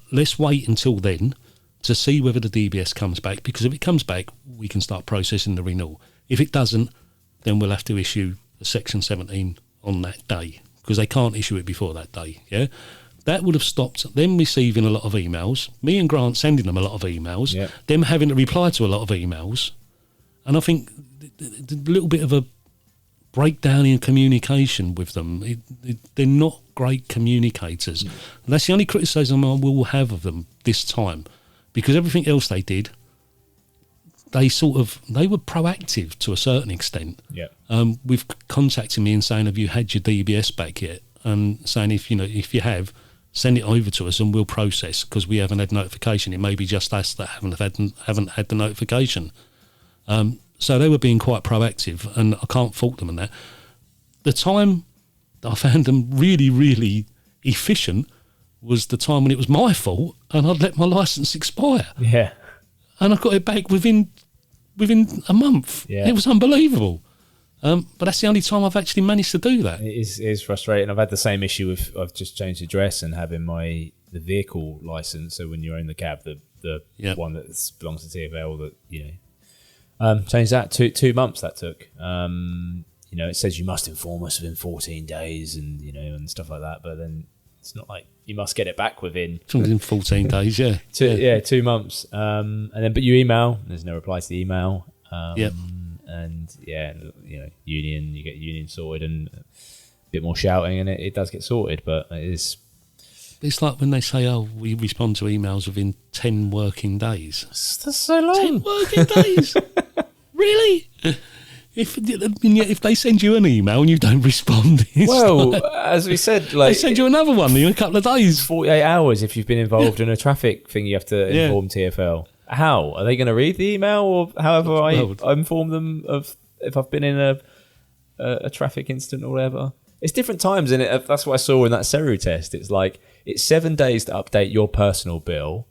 Let's wait until then to see whether the DBS comes back, because if it comes back, we can start processing the renewal. If it doesn't, then we'll have to issue a Section 17 on that day, because they can't issue it before that day. That would have stopped them receiving a lot of emails, me and Grant sending them a lot of emails, them having to reply to a lot of emails, and I think the little bit of a breakdown in communication with them. They're not great communicators. And that's the only criticism I will have of them this time, because everything else they did, they were proactive to a certain extent. With contacting me and saying, have you had your DBS back yet? And saying, if you have, send it over to us and we'll process, because we haven't had notification. It may be just us that haven't had the notification. So they were being quite proactive, and I can't fault them in that. The time that I found them really, really efficient was the time when it was my fault and I'd let my licence expire. And I got it back within a month. It was unbelievable. But that's the only time I've actually managed to do that. It is frustrating. I've had the same issue with, I've just changed address and having the vehicle licence. So when you own the cab, the one that belongs to TfL, that changed that 2 months. That took. It says you must inform us within 14 days, and and stuff like that. But then it's not like you must get it back within 14 days. 2 months. But you email. There's no reply to the email. And union. You get union sorted and a bit more shouting, and it does get sorted. But it is. It's like when they say, "Oh, we respond to emails within 10 working days." That's so long. 10 working days. Really? If they send you an email and you don't respond, as we said, they send you another one in a couple of days. 48 hours if you've been involved in a traffic thing, you have to inform TfL. How are they going to read the email, or however I inform them of if I've been in a traffic incident or whatever? It's different times, and that's what I saw in that SERU test. It's like it's 7 days to update your personal bill,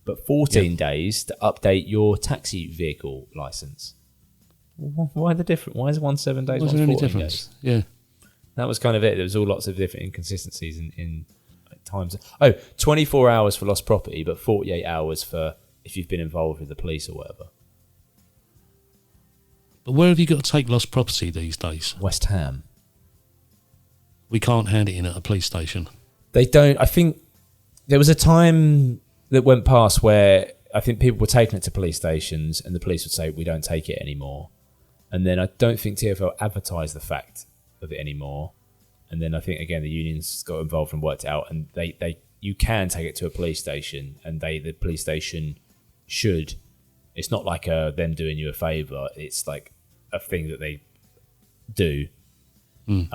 but 14 days to update your taxi vehicle license. Why the difference? Why is one 7 days? Was there any difference? Days? Yeah, that was kind of it. There was all lots of different inconsistencies in times. 24 hours for lost property, but 48 hours for if you've been involved with the police or whatever. But where have you got to take lost property these days? West Ham. We can't hand it in at a police station. They don't. I think there was a time that went past where I think people were taking it to police stations and the police would say, we don't take it anymore. And then I don't think TfL advertised the fact of it anymore. And then I think, again, the unions got involved and worked it out. And you can take it to a police station, and the police station should. It's not like them doing you a favour. It's like a thing that they do. And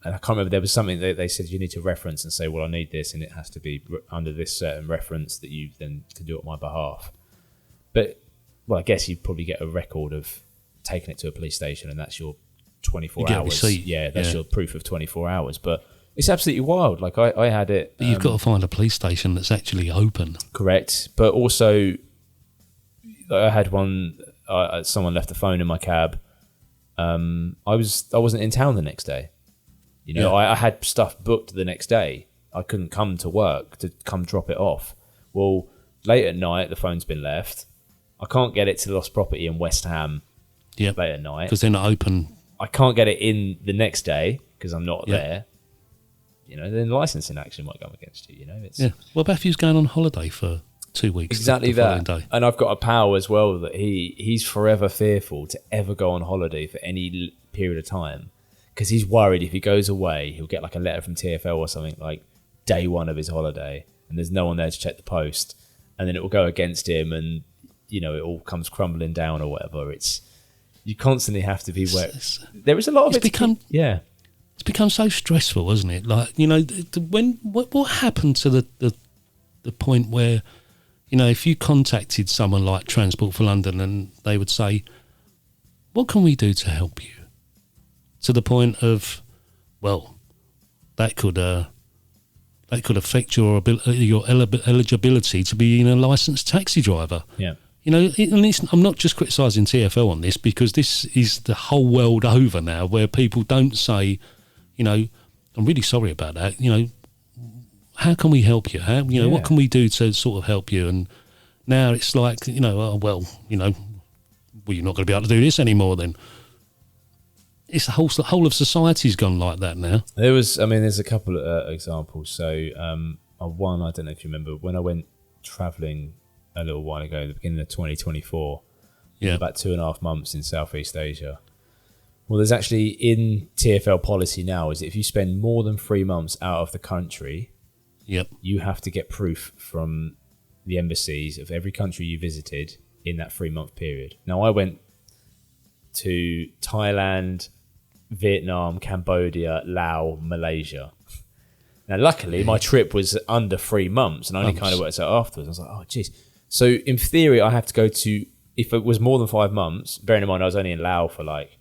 I can't remember, there was something that they said you need to reference and say, well, I need this, and it has to be under this certain reference that you then can do it on my behalf. But, well, I guess you'd probably get a record of taking it to a police station, and that's your 24 hours. That's your proof of 24 hours. But it's absolutely wild. Like, I had it. But you've got to find a police station that's actually open. Correct. But also, I had one, someone left a phone in my cab. I wasn't in town the next day. I had stuff booked the next day. I couldn't come to work to come drop it off. Well, late at night, the phone's been left. I can't get it to the lost property in West Ham late at night. Because they're not open. I can't get it in the next day because I'm not there. Then licensing action might come against you. What about if he was going on holiday for 2 weeks? Exactly that. Day? And I've got a pal as well that he's forever fearful to ever go on holiday for any period of time because he's worried if he goes away, he'll get like a letter from TfL or something like day one of his holiday, and there's no one there to check the post, and then it will go against him, and it all comes crumbling down or whatever. You constantly have to be where there is a lot of It's become so stressful, hasn't it? Like what happened to the point where, if you contacted someone like Transport for London and they would say, what can we do to help you? To the point of, well, that could affect your eligibility to be a licensed taxi driver. Yeah. I'm not just criticising TfL on this, because this is the whole world over now, where people don't say, I'm really sorry about that. How can we help you? What can we do to sort of help you? And now it's like, you're not going to be able to do this anymore then. It's the whole of society's gone like that now. There's a couple of examples. So one, I don't know if you remember, when I went travelling a little while ago, the beginning of 2024, about 2.5 months in Southeast Asia. Well, there's actually in TfL policy now is that if you spend more than 3 months out of the country, you have to get proof from the embassies of every country you visited in that 3-month period. Now, I went to Thailand, Vietnam, Cambodia, Laos, Malaysia. Now, luckily, my trip was under 3 months, and I only kind of worked out afterwards. I was like, oh, geez. So, in theory, I have to go to, if it was more than 5 months, bearing in mind I was only in Laos for like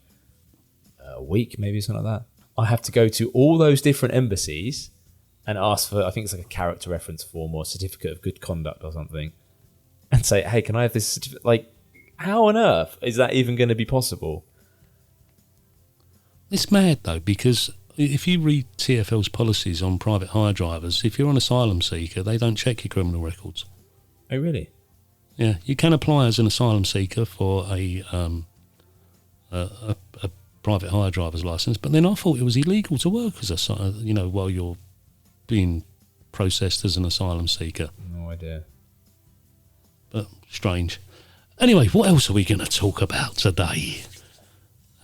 a week, maybe something like that, I have to go to all those different embassies and ask for, I think it's like a character reference form or certificate of good conduct or something, and say, hey, can I have this certificate? Like, how on earth is that even going to be possible? It's mad, though, because if you read TfL's policies on private hire drivers, if you're an asylum seeker, they don't check your criminal records. Oh, really? Yeah, you can apply as an asylum seeker for a private hire driver's license, but then I thought it was illegal to work as while you're being processed as an asylum seeker. No idea. But strange. Anyway, what else are we going to talk about today?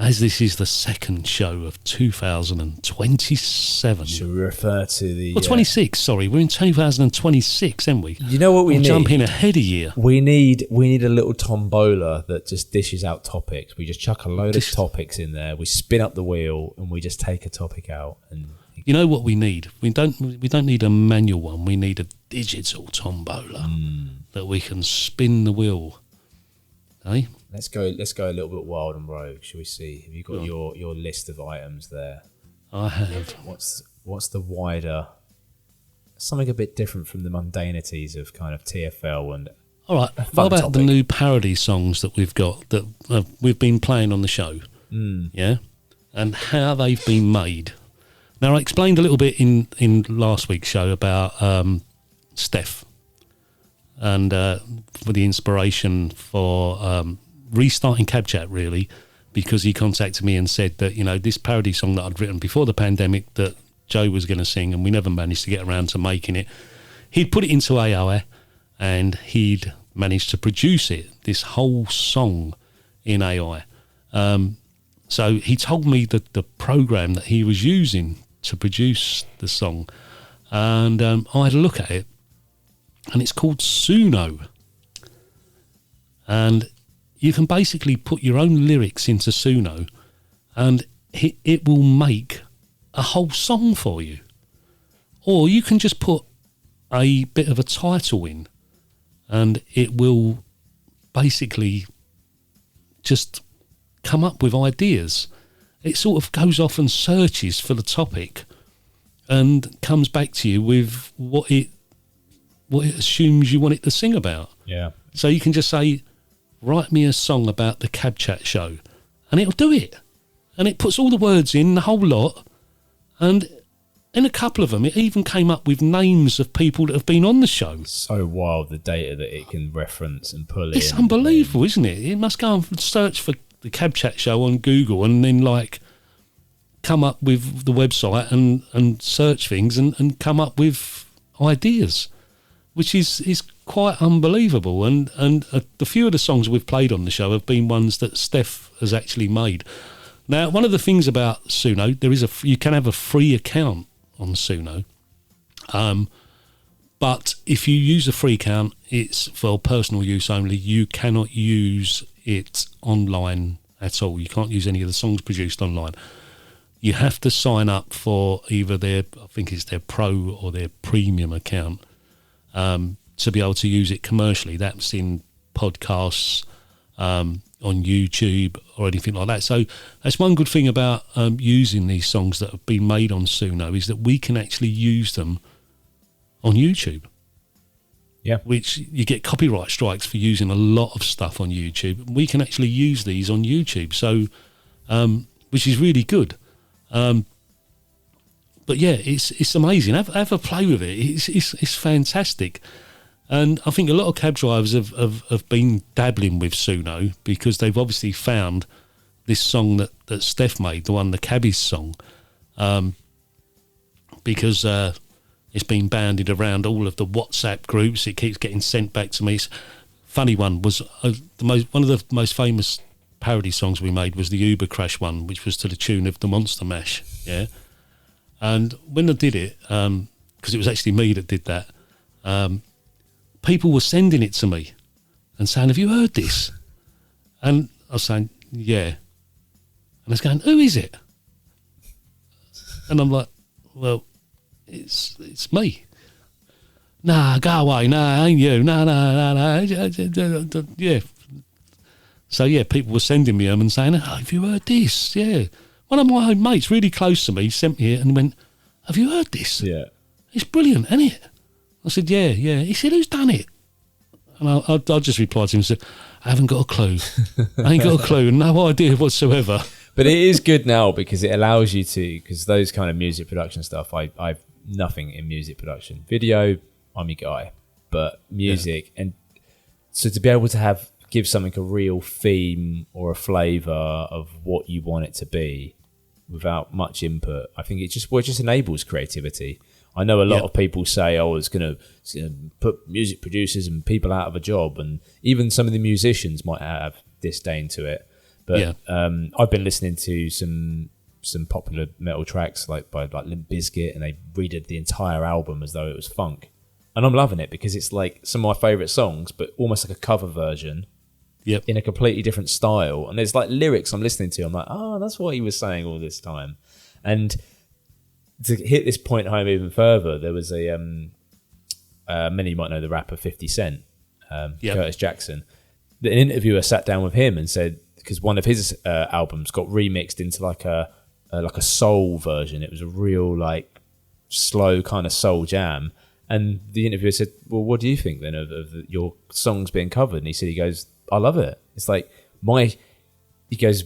as this is the second show of 2027. Should we refer to the... 26, sorry. We're in 2026, aren't we? You know what we need? Jumping ahead a year. We need a little tombola that just dishes out topics. We just chuck a load of topics in there. We spin up the wheel and we just take a topic out. And you know what we need? We don't need a manual one. We need a digital tombola that we can spin the wheel. Eh? Let's go a little bit wild and rogue. Shall we see? Have you got your list of items there? I have. What's the wider, something a bit different from the mundanities of kind of TFL and... All right, what about the new parody songs that we've got that we've been playing on the show? Yeah? And how they've been made. Now, I explained a little bit in last week's show about Steph and for the inspiration for restarting Cab Chat, really, because he contacted me and said that, you know, this parody song that I'd written before the pandemic that Joe was going to sing and we never managed to get around to making it, he'd put it into AI and he'd managed to produce it, this whole song in AI. So he told me that the program that he was using to produce the song, and I had a look at it, and it's called Suno. And you can basically put your own lyrics into Suno, and it will make a whole song for you. Or you can just put a bit of a title in, and it will basically just come up with ideas. It sort of goes off and searches for the topic and comes back to you with what it assumes you want it to sing about. Yeah. So you can just say, write me a song about the Cab Chat show, and it'll do it. And it puts all the words in, the whole lot, and in a couple of them, it even came up with names of people that have been on the show. So wild, the data that it can reference and pull in. It's unbelievable, isn't it? It must go and search for the Cab Chat show on Google and then, like, come up with the website and search things and come up with ideas, which is quite unbelievable. And the few of the songs we've played on the show have been ones that Steph has actually made. Now, one of the things about Suno, you can have a free account on Suno, but if you use a free account, it's for personal use only. You cannot use it online at all. You can't use any of the songs produced online. You have to sign up for either I think it's their pro or their premium account, to be able to use it commercially. That's in podcasts, on YouTube or anything like that. So that's one good thing about using these songs that have been made on Suno, is that we can actually use them on YouTube. Yeah. Which you get copyright strikes for using a lot of stuff on YouTube. We can actually use these on YouTube, so which is really good. But yeah, it's amazing. Have a play with it. It's fantastic. And I think a lot of cab drivers have been dabbling with Suno because they've obviously found this song that Steph made, the one, the Cabbie's song, because it's been banded around all of the WhatsApp groups. It keeps getting sent back to me. Funny one was one of the most famous parody songs we made was the Uber Crash one, which was to the tune of the Monster Mash. Yeah, and when I did it, because it was actually me that did that, people were sending it to me and saying, "Have you heard this?" And I was saying, "Yeah," and I was going, "Who is it?" And I'm like, "Well, it's me." "Nah, go away. Nah, ain't you. Nah. Yeah." So yeah, people were sending me them and saying, "Oh, have you heard this?" Yeah. One of my mates, really close to me, sent me it and went, "Have you heard this? Yeah. It's brilliant, isn't it?" I said, yeah. He said, "Who's done it?" And I just replied to him and said, "I haven't got a clue. I ain't got a clue. No idea whatsoever." But it is good now because it allows you to, because those kind of music production stuff, I've nothing in music production. Video, I'm your guy. But music, and so to be able to give something a real theme or a flavour of what you want it to be without much input, I think it just enables creativity. I know a lot of people say, "Oh, it's going to put music producers and people out of a job," and even some of the musicians might have disdain to it. But I've been listening to some popular metal tracks like by like Limp Bizkit, and they redid the entire album as though it was funk, and I'm loving it because it's like some of my favourite songs, but almost like a cover version. Yep. In a completely different style, and there's like lyrics I'm listening to. I'm like, oh, that's what he was saying all this time. And to hit this point home even further, there was a many of you might know the rapper 50 Cent, Curtis Jackson. An interviewer sat down with him and said, because one of his albums got remixed into like a soul version. It was a real like slow kind of soul jam. And the interviewer said, well, what do you think then of your songs being covered? And he goes, I love it. It's like he goes,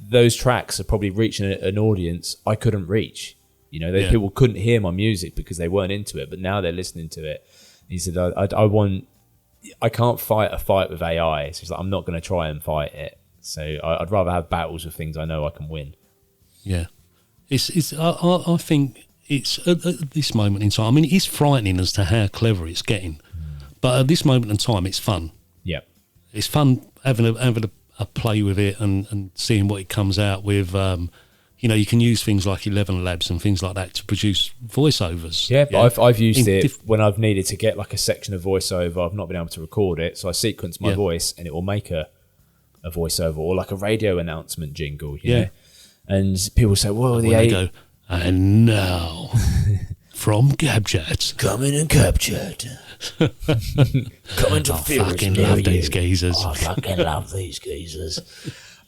those tracks are probably reaching an audience I couldn't reach. You know, people couldn't hear my music because they weren't into it, but now they're listening to it. He said, I can't fight a fight with AI. So he's like, I'm not going to try and fight it. So I'd rather have battles with things I know I can win. Yeah. I think it's at this moment in time, I mean, it's frightening as to how clever it's getting. But at this moment in time, it's fun. Yeah. It's fun having a play with it and seeing what it comes out with. You know, you can use things like 11 Labs and things like that to produce voiceovers. Yeah, but I've used it when I've needed to get like a section of voiceover. I've not been able to record it, so I sequence my voice and it will make a voiceover or like a radio announcement jingle. You know? And people say, well, they go, and now from CabChat. Coming and CabChat. Coming to I fucking love these geezers. I fucking love these geezers.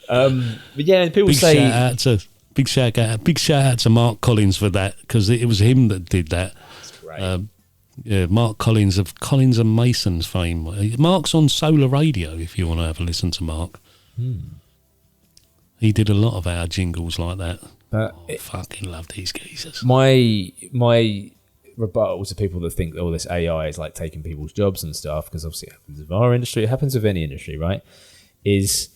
But yeah, people say... Big shout out to Mark Collins for that, because it was him that did that. That's great. Mark Collins of Collins and Mason's fame. Mark's on Solar Radio if you want to have a listen to Mark. He did a lot of our jingles like that. I fucking love these geezers. My rebuttal to people that think all this AI is like taking people's jobs and stuff, because obviously it happens with our industry, it happens with any industry, right? Is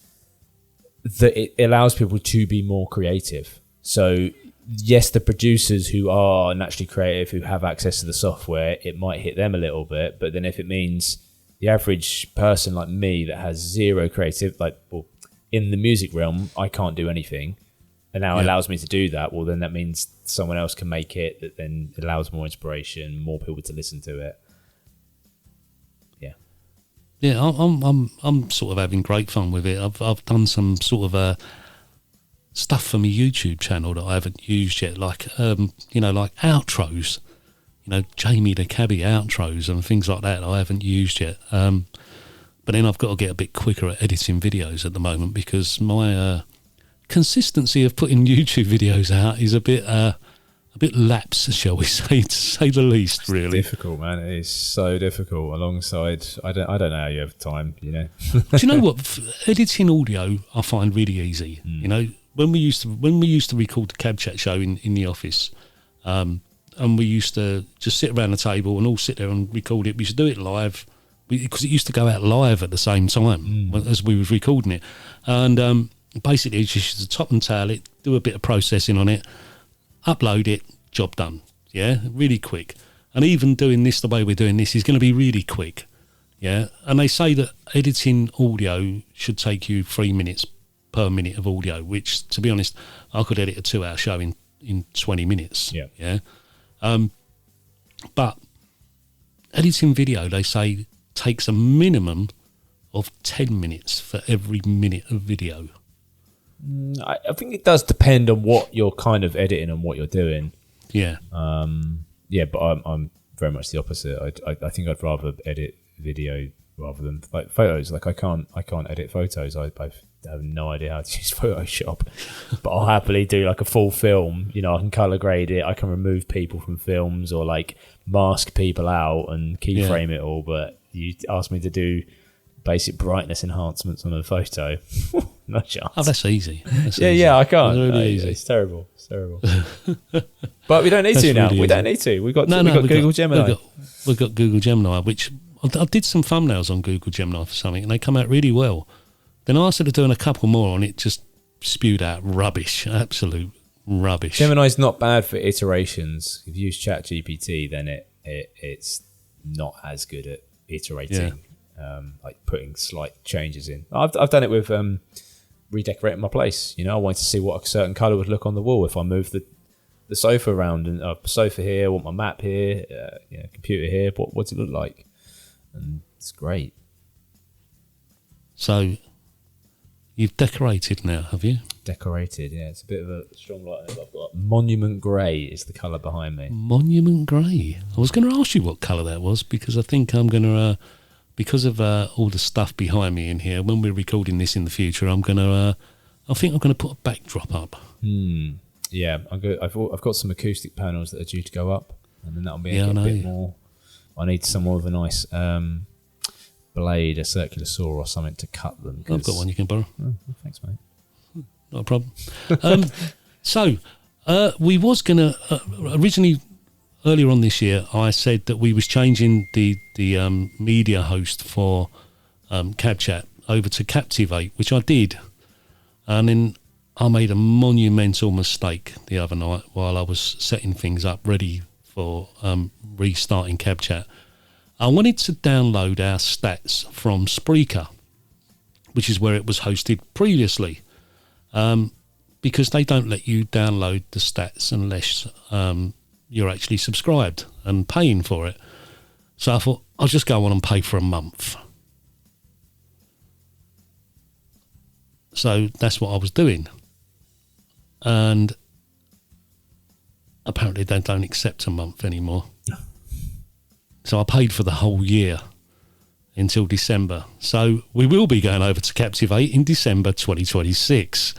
that it allows people to be more creative. So yes, the producers who are naturally creative, who have access to the software, it might hit them a little bit. But then if it means the average person like me that has zero creative, in the music realm, I can't do anything, and now it allows me to do that, well, then that means someone else can make it, that then allows more inspiration, more people to listen to it. Yeah, I'm sort of having great fun with it. I've done some sort of stuff for my YouTube channel that I haven't used yet, like like outros, Jamie the Cabbie outros and things like that I haven't used yet. But then I've got to get a bit quicker at editing videos at the moment, because my consistency of putting YouTube videos out is a bit lapse, shall we say, to say the least. Really difficult, man. It is so difficult. Alongside, I don't know how you have time. Do you know what? Editing audio, I find really easy. When we used to record the Cab Chat show in the office, and we used to just sit around the table and all sit there and record it. We used to do it live because it used to go out live at the same time as we was recording it, and basically just top and tail it, do a bit of processing on it, upload it, job done. Yeah, really quick. And even doing this the way we're doing this is going to be really quick. Yeah, and they say that editing audio should take you 3 minutes per minute of audio, which, to be honest, I could edit a 2-hour show in 20 minutes. Yeah. But editing video, they say, takes a minimum of 10 minutes for every minute of video. I think it does depend on what you're kind of editing and what you're doing. Yeah. But I'm very much the opposite. I think I'd rather edit video rather than like photos. Like I can't edit photos. I have no idea how to use Photoshop, but I'll happily do like a full film. I can color grade it. I can remove people from films or like mask people out and keyframe it all. But you ask me to do basic brightness enhancements on a photo. No chance. Oh, that's easy. Yeah, I can't. Really easy. It's terrible. But we don't need to now. Really we don't need to. We've got Google Gemini. We've got Google Gemini, which I did some thumbnails on Google Gemini for something, and they come out really well. Then I started doing a couple more, and it just spewed out rubbish, absolute rubbish. Gemini's not bad for iterations. If you use ChatGPT, then it's not as good at iterating. Like putting slight changes in. I've done it with redecorating my place. I wanted to see what a certain colour would look on the wall if I moved the sofa around, and sofa here, I want my map here, computer here. What's it look like? And it's great. So you've decorated now, have you? Decorated, yeah. It's a bit of a strong light. I've got Monument Grey is the colour behind me. Monument Grey. I was going to ask you what colour that was, because I think I'm going to, because of all the stuff behind me in here, when we're recording this in the future, I think I'm going to put a backdrop up. Yeah, I've got some acoustic panels that are due to go up, and then that'll be a bit more. I need some more of a nice blade, a circular saw or something to cut them. I've got one you can borrow. Oh, thanks, mate. Not a problem. So we was going to originally, earlier on this year, I said that we was changing the media host for Cab Chat over to Captivate, which I did, and then I made a monumental mistake the other night while I was setting things up ready for restarting Cab Chat. I wanted to download our stats from Spreaker, which is where it was hosted previously, because they don't let you download the stats unless you're actually subscribed and paying for it. So I thought, I'll just go on and pay for a month. So that's what I was doing. And apparently they don't accept a month anymore. So I paid for the whole year until December. So we will be going over to Captivate in December 2026.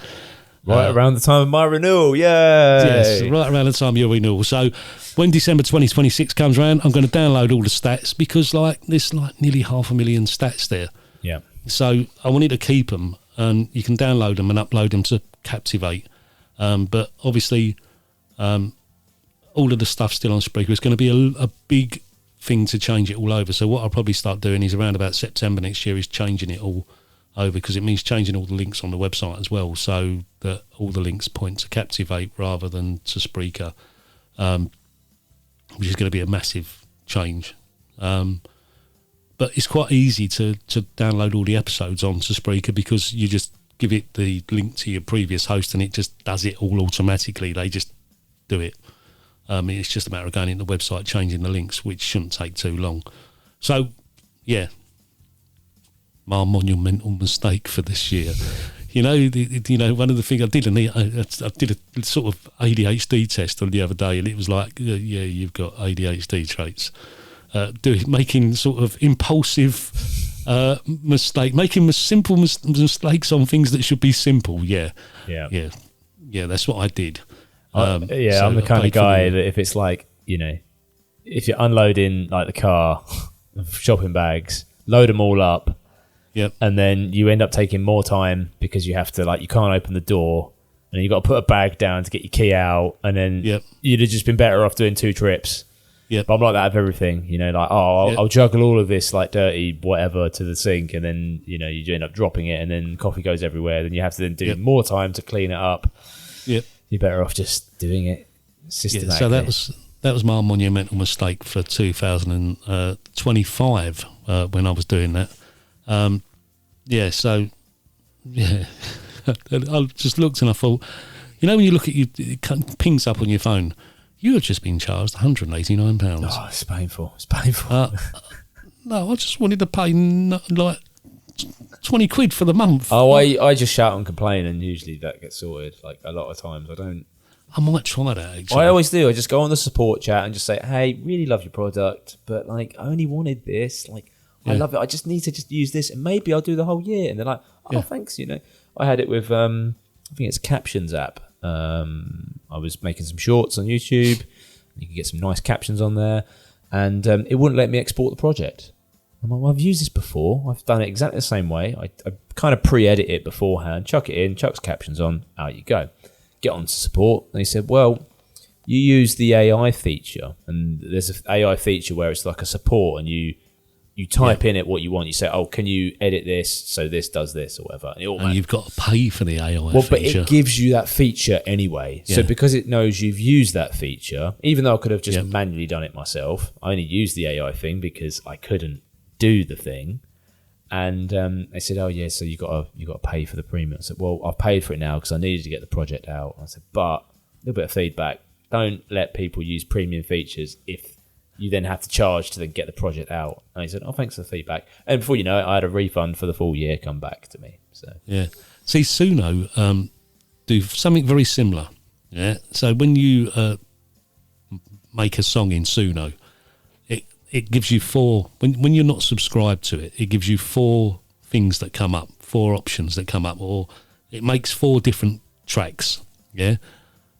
Right around the time of my renewal, yay! Yes, right around the time of your renewal. So when December 2026 comes around, I'm going to download all the stats, because there's nearly 500,000 stats there. Yeah. So I wanted to keep them, and you can download them and upload them to Captivate. But obviously, all of the stuff still on Spreaker. It's going to be a big thing to change it all over. So what I'll probably start doing is around about September next year is changing it all over, because it means changing all the links on the website as well, so that all the links point to Captivate rather than to Spreaker, which is going to be a massive change. But it's quite easy to download all the episodes onto Spreaker, because you just give it the link to your previous host and it just does it all automatically. They just do it. It's just a matter of going into the website, changing the links, which shouldn't take too long. So, yeah, my monumental mistake for this year. One of the things I did, and I did a sort of ADHD test on the other day, and it was like, yeah, you've got ADHD traits. Making sort of impulsive making simple mistakes on things that should be simple. Yeah, that's what I did. I'm the kind of guy that if it's like, if you're unloading like the car, shopping bags, load them all up. Yep. And then you end up taking more time because you have to, you can't open the door, and then you've got to put a bag down to get your key out, and then you'd have just been better off doing 2 trips. Yep. But I'm like that with everything, I'll juggle all of this dirty whatever to the sink, and then, you end up dropping it, and then coffee goes everywhere. Then you have to then do more time to clean it up. Yep. You're better off just doing it systematically. So that was my monumental mistake for 2025 when I was doing that. I just looked and I thought, when you look at it pings up on your phone, you have just been charged £189. Oh, it's painful. No, I just wanted to pay 20 quid for the month. Oh, I just shout and complain, and usually that gets sorted. A lot of times I might try that, actually. I always do. I just go on the support chat and just say, hey, really love your product, but I only wanted this. I love it. I just need to just use this, and maybe I'll do the whole year. And they're like, thanks. I had it with, I think it's Captions app. I was making some shorts on YouTube. You can get some nice captions on there, and it wouldn't let me export the project. I'm like, well, I've used this before. I've done it exactly the same way. I kind of pre-edit it beforehand, chuck it in, chucks captions on, out you go. Get on to support. And he said, well, you use the AI feature, and there's an AI feature where it's like a support, and you type in it what you want. You say, oh, can you edit this so this does this or whatever? And you've got to pay for the AI feature. But it gives you that feature anyway. Yeah. So because it knows you've used that feature, even though I could have just manually done it myself, I only used the AI thing because I couldn't do the thing. And they said, "Oh yeah, so you got to pay for the premium." I said, "Well, I've paid for it now because I needed to get the project out." I said, "But a little bit of feedback: don't let people use premium features if you then have to charge to then get the project out." And he said, "Oh, thanks for the feedback." And before you know it, I had a refund for the full year come back to me. So yeah, see, Suno do something very similar. Yeah, so when you make a song in Suno, it gives you 4, when you're not subscribed to it, it gives you 4 things that come up, 4 options that come up, or it makes 4 different tracks, yeah?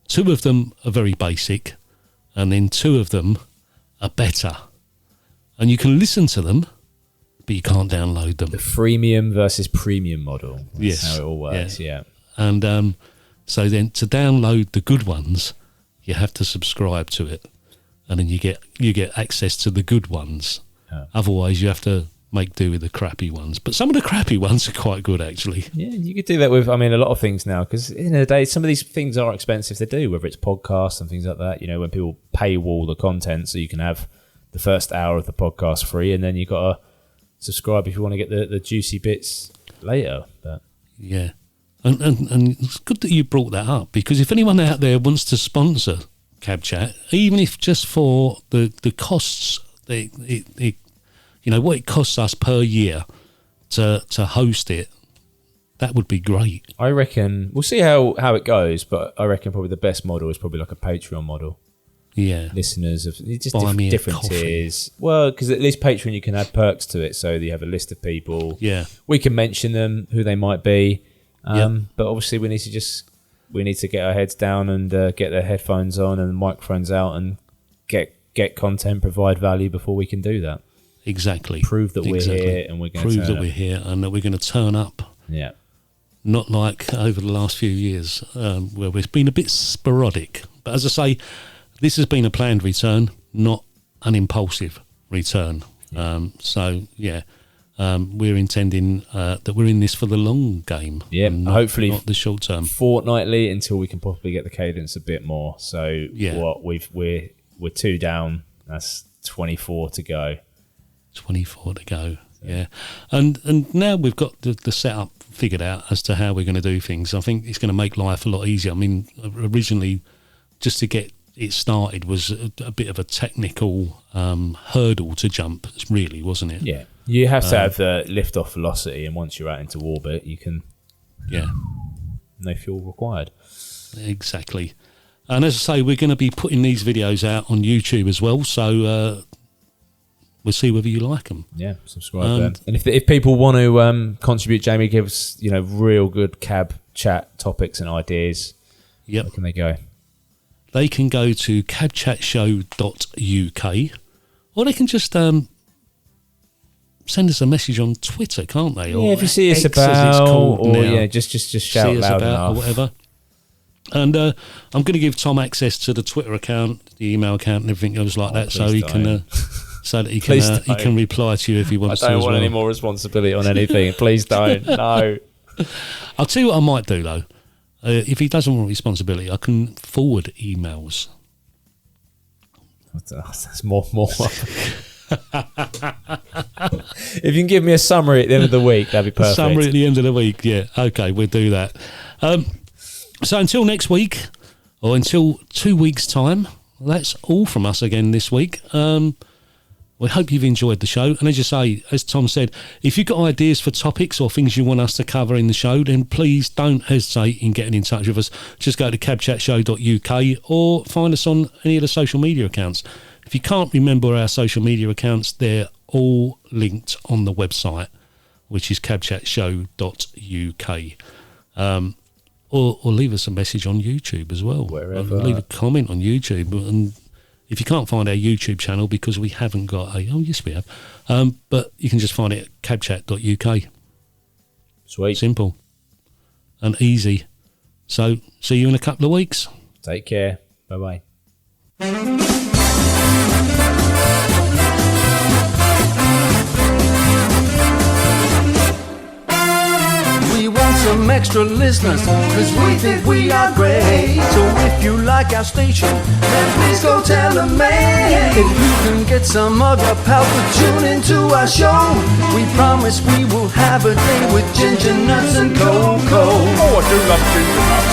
2 of them are very basic, and then 2 of them are better. And you can listen to them, but you can't download them. the freemium versus premium model. That's Yes. how it all works, yeah. And so then to download the good ones, you have to subscribe to it. And then you get access to the good ones. Oh. Otherwise, you have to make do with the crappy ones. But some of the crappy ones are quite good, actually. Yeah, you could do that with, I mean, a lot of things now, because at the end of the day, some of these things are expensive to do, whether it's podcasts and things like that, when people paywall the content so you can have the first hour of the podcast free, and then you've got to subscribe if you want to get the juicy bits later. But Yeah. And it's good that you brought that up, because if anyone out there wants to sponsor Cab Chat, even if just for the costs, what it costs us per year to host it, that would be great. I reckon, we'll see how it goes, but I reckon probably the best model is probably like a Patreon model. Yeah. Listeners of just Buy me a different coffee. tiers. Well, because at least Patreon you can add perks to it, so you have a list of people. Yeah. We can mention them, who they might be. Yep. But obviously we need to get our heads down and get the headphones on and the microphones out and get content, provide value before we can do that. Exactly. Prove that we're here and we're going to prove that we're here and that we're going to turn up. Yeah. Not like over the last few years where we've been a bit sporadic. But as I say, this has been a planned return, not an impulsive return. We're intending that we're in this for the long game. Yeah, hopefully not the short term. Fortnightly until we can probably get the cadence a bit more. So Yeah. we're 2 down. That's 24 to go. 24 to go. Yeah, and now we've got the setup figured out as to how we're going to do things. I think it's going to make life a lot easier. I mean, originally, just to get it started was a bit of a technical hurdle to jump, really, wasn't it? Yeah, you have to have the lift-off velocity, and once you're out into orbit, you can. Yeah. No fuel required. Exactly. And as I say, we're going to be putting these videos out on YouTube as well, so we'll see whether you like them. Yeah, subscribe then. And if people want to contribute, Jamie gives real good cab chat topics and ideas. Yep. Where can they go? They can go to cabchatshow.uk, or they can just send us a message on Twitter, can't they? Or if you see us X, as it's about, called or now. just shout See us loud about enough. or whatever. And I'm going to give Tom access to the Twitter account, the email account, and everything else like that, so he can he can reply to you if he wants I to don't as want well. any more responsibility on anything. Please don't. No. I'll tell you what I might do though. If he doesn't want responsibility, I can forward emails. That's more. If you can give me a summary at the end of the week, that'd be perfect. Summary at the end of the week, yeah. Okay, we'll do that. So until next week, or until 2 weeks' time, that's all from us again this week. We hope you've enjoyed the show. And as you say, as Tom said, if you've got ideas for topics or things you want us to cover in the show, then please don't hesitate in getting in touch with us. Just go to cabchatshow.uk or find us on any of the social media accounts. If you can't remember our social media accounts, they're all linked on the website, which is cabchatshow.uk. Or leave us a message on YouTube as well. Wherever. Leave a comment on YouTube. And if you can't find our YouTube channel because we haven't got a... Oh, yes, we have. But you can just find it at cabchat.uk. Sweet. Simple and easy. So, see you in a couple of weeks. Take care. Bye-bye. We want some extra listeners, cause we think we are great. So if If you like our station, then please go tell a man. If you can get some other pal to tune into our show, we promise we will have a day with ginger nuts and cocoa. Oh, I do love ginger nuts.